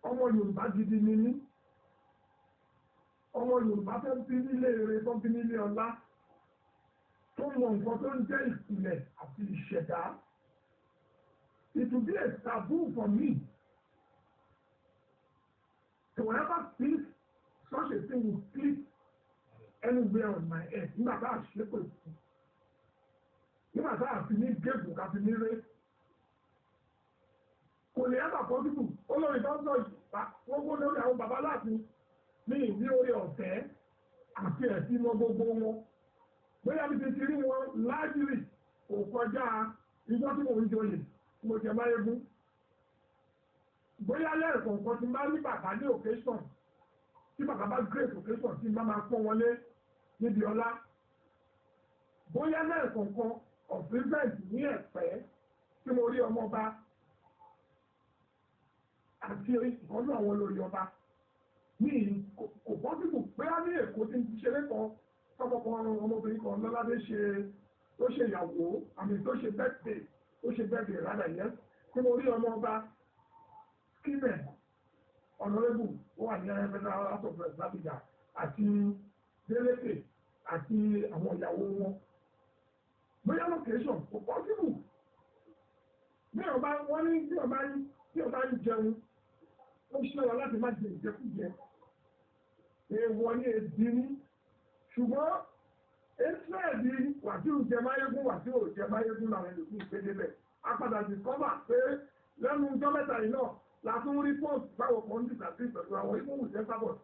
B: Ọmọ Yorùbá gidi ni mí. Ọmọ Yorùbá tó ń bí nílé ire tó ń bí nílé ọlá. Tó mọ nǹkan tó ń jẹ́ ìpìlẹ̀ àti ìṣẹ̀dá. It will be a taboo for me to ever think such a thing will click anywhere on my head. Nígbà tá a ṣe pé fún. Nígbà tá a fi ní gébù ká fi ní ré. Kò lè ẹ́bà pọ́sibù. Olórí tó ń sọ ìgbà wọ́n gbọ́ lórí àwọn bàbá láti ní ìdí orí ọ̀fẹ́ àti ẹ̀sìn mọ gbogbo wọn. Bóyá bí ti rí wọn láàjìrì kò kọjá ìjọ tí mo ń joyè mo jẹ máyégún. Bóyá lẹ́ẹ̀kọ̀ọ̀kan ti máa ní bàbá ní occasion tí bàbá bá great occasion tí bá máa pọ́n wọlé níbi ọlá. Bóyá lẹ́ẹ̀kọ̀ọ̀kan of present ní ẹ̀pẹ́ tí mo rí ọmọ ọba àti ìkọ́nú àwọn olórí ọba. Ní kò pọ́sibù pé á ní Èkó tí ń ti ṣeré kan tọ́kọ̀kan ọmọbìnrin kan lọ́ládé tó ṣe ìyàwó àmì tó ṣe birthday rádà yẹn tí mo rí ọmọ ọba skimẹ̀ ọ̀nàrẹ́bù ó wà ní federal house of representatives àti délé àti àwọn ìyàwó wọn. Bóyá location kò pọ́sibù. Bí ọba wọ́n ní bí ọba ń jẹun ó ṣọ́ra láti má jẹ ìjẹkújẹ. Èèwọ̀ ni èdè ní. Ṣùgbọ́n Ísírẹ́lì Wàsíù jẹ máyégún Wàsíù ò jẹ máyégún làwọn èlòmí ìpédébẹ̀. A padà discover pé lẹ́nu ọjọ́ mẹ́ta yìí náà la tún rí post báwo kan ní ìdàgbé pẹ̀lú àwọn ìmúwù jẹ́ sábọ̀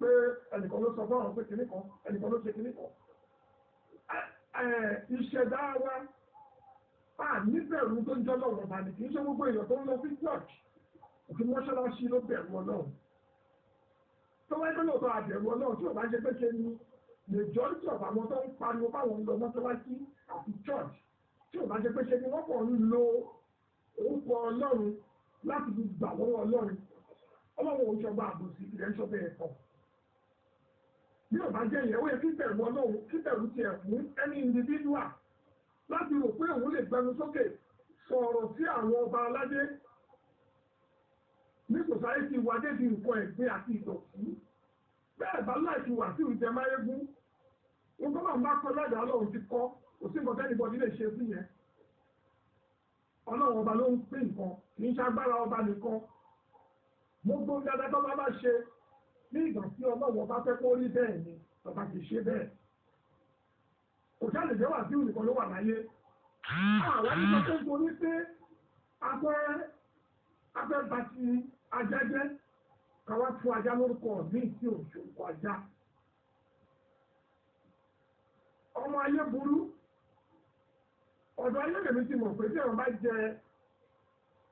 B: pé ẹnìkan ló sọ fún àwọn pé kinní kan ẹnìkan ló ṣe kinní kan. Ìṣẹ̀dá wa níbẹ̀rù tó ń jọ́ lọ́wọ́ bá ní kì í ṣe gbogbo èèyàn tó ń lọ sí church òfin mọ́ṣáláṣí ló bẹ̀rù Ọlọ́run. Tó wáyé pé lóòótọ́ àbẹ̀rù Ọlọ́run tí ò bá jẹ́ pé ṣe ni majority of àwọn tó ń pariwo báwọn ń lọ mọ́ṣáláṣí àti church tí ò bá jẹ́ pé ṣe ni wọ́n kàn ń lo orúkọ Ọlọ́run láti fi gbà lọ́wọ́ Ọlọ́run. Ọlọ́run ò ṣọba àbòsí ilẹ̀ ń ṣọba ẹ̀kọ́. Bí ò bá jẹ́ ìyẹn ó yẹ kí bẹ̀rù Ọlọ́run kí bẹ̀rù tiẹ̀ fún any individual láti rò pé òun lè gbẹnu sókè sọ̀rọ̀ sí àwọn ọba aládé ní sòsáyẹ́tì wájé di nǹkan ẹ̀gbin àti ìdọ̀tí. Bẹ́ẹ̀ bá láìsí wà sí ìjẹ máyégún. Nǹkan náà bá kọ́ lẹ́dàá Ọlọ́run ti kọ́ kò sí nǹkan tẹ́nìbọ̀dì lè ṣe sí yẹn. Ọlọ́run ọba ló ń pín nǹkan kì í ṣagbára ọba nìkan. Gbogbo dáadáa tó bá ṣe ní ìgbà tí Ọlọ́run ọba fẹ́ kó rí bẹ́ẹ̀ ni ọba kì í ṣe bẹ́ẹ̀. Kò jáde jẹ́ Wàsíù nìkan ló wà láyé. Àwọn nípa tó ń torí pé afẹ́ bá ti ajá jẹ́ káwá fún ajá lórúkọ ní tí ò ṣòkò ajá. Ọmọ ayé burú. Ọ̀dọ̀ ayé lèmi ti mọ̀ pé tí wọ́n bá jẹ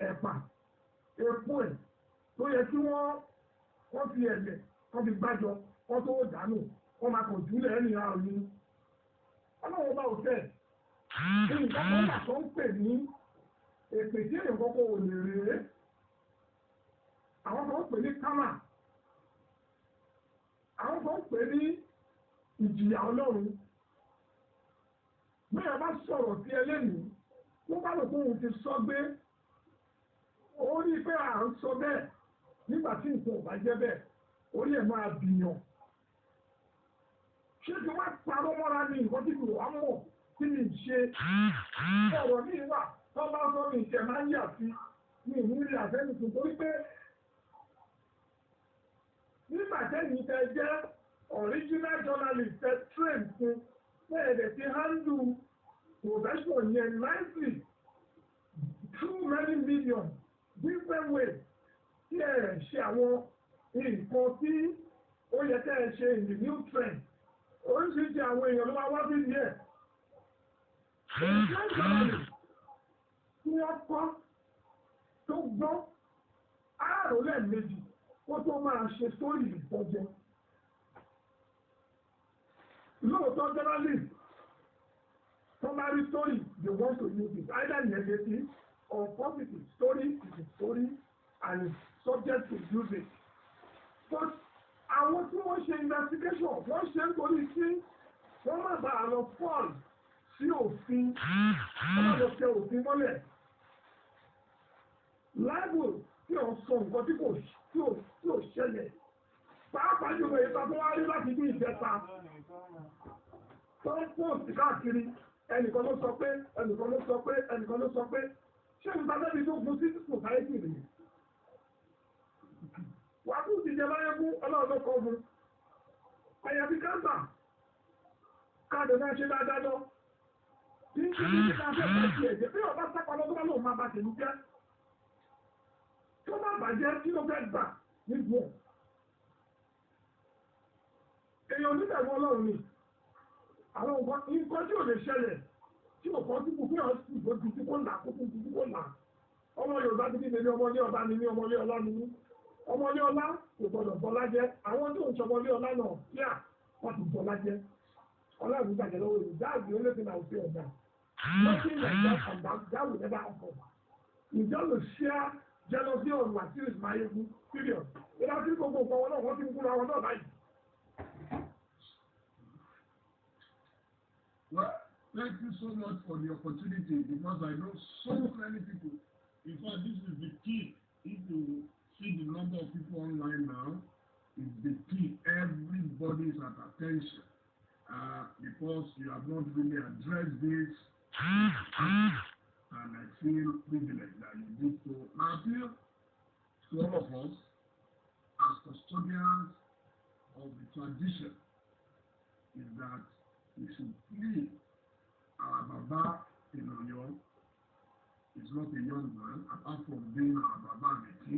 B: ẹ̀pà epo ẹ̀ tó yẹ kí wọ́n fi ẹ̀lẹ̀ wọ́n fi gbájọ wọ́n tó dànù wọ́n máa kàn jùlẹ̀ ẹ̀nìyàn òní. Ọlọ́run bá ò fẹ́. Nǹkan kan wà tó ń pè ní èpè tí èèyàn kọ́kọ́ ò lè rèé. Àwọn kan ń pè ní kámà. Àwọn kan ń pè ní ìjìyà Ọlọ́run. Bí ẹ bá sọ̀rọ̀ sí ẹlẹ́nìí, wọ́n bá lò fún òun ti sọ gbé. Ó rí pé à ń sọ bẹ́ẹ̀ nígbà tí nǹkan ò bá jẹ́ bẹ́ẹ̀, orí ẹ̀ máa bìyàn. Ṣé kí wọ́n parọ́ mọ́ra ní nǹkan tí kò wá mọ̀ kí ni ṣe? Ọ̀rọ̀ ní ìwà tó bá sọ ní ìṣẹ̀ máa ń yà sí ní ìrírí àfẹ́nìkù torí pé nígbà tẹ́yìn tẹ́ jẹ́ original journalist tẹ́ train fún bẹ́ẹ̀dẹ̀ ti handle profession yẹn nicely through many millions different ways tí ẹ ṣe àwọn nǹkan tí ó yẹ kẹ́ ẹ ṣe in the new trend oríṣiríṣi àwọn èèyàn ló máa wá sí ìdí ẹ̀. Tí wọ́n kọ́ tó gbọ́ àárò lẹ́ẹ̀mejì kó tó máa ṣe sórí ìfọ́jẹ́. Lóòótọ́ journalist summary story they want to use it either negative or positive story is a story and is subject to use it. But àwọn tí wọ́n ṣe investigation wọ́n ṣe ń torí sí wọ́n má bàa lọ fall sí òfin ọlọ́dọ̀ tẹ òfin mọ́lẹ̀ láìbù tí ò sọ nǹkan tí kò ṣẹlẹ̀ pàápàá jùlọ ìta tó wá rí láti bí ìjẹta tó ń pòsì káàkiri ẹnìkan ló sọ pé ẹnìkan ló sọ pé ẹnìkan ló sọ pé ṣé ìta tẹ́bi tó gun sí sòsáìtì rèé wà á tún ti jẹ láyé fún ọlọ́run kọ́ fún àyàfi káńtà káàdì náà ṣe dáadáa lọ tí ń ṣe ní ṣe káńtà ìpàdé ẹ̀jẹ̀ bí ọba sápa lọ́dún bá lóun máa bá tèmi jẹ́ tí ó bá bàjẹ́ kí ló fẹ́ gbà nígbò ẹ̀ èèyàn oníbẹ̀rù ọlọ́run ni àwọn nǹkan tí ò lè ṣẹlẹ̀ tí ò kọ́ sí kú fún ọ̀sùn ìbòjú tí kò là kó fún tí kò là ọmọ Yorùbá ti ní ní ọmọlé ọba ni ní ọmọlé ọlá ni ní ọmọlé ọlá kò gbọdọ̀ bọ́lá jẹ́ àwọn tó ń ṣọmọlé ọlá náà kí à wọ́n ti bọ́lá jẹ́ ọlọ́run gbàjẹ́ lọ́wọ́ ìlú dáàbì ó lè fi náà fi ọ̀dà nothing like that and that will never happen you just share jealousy on what is my period without tí gbogbo nǹkan wọn náà wọ́n ti ń kúra wọn náà báyìí.
A: Well, thank you so much for the opportunity because I know so many people. In fact, this is the key. If you see the number of people online now, it's the key. Everybody is at attention because you have not really addressed this. And I feel privileged that you did so. Now, I feel to all of us as custodians of the tradition is that we should please our Baba in Oyo is not a young man, apart from being our Baba and a king.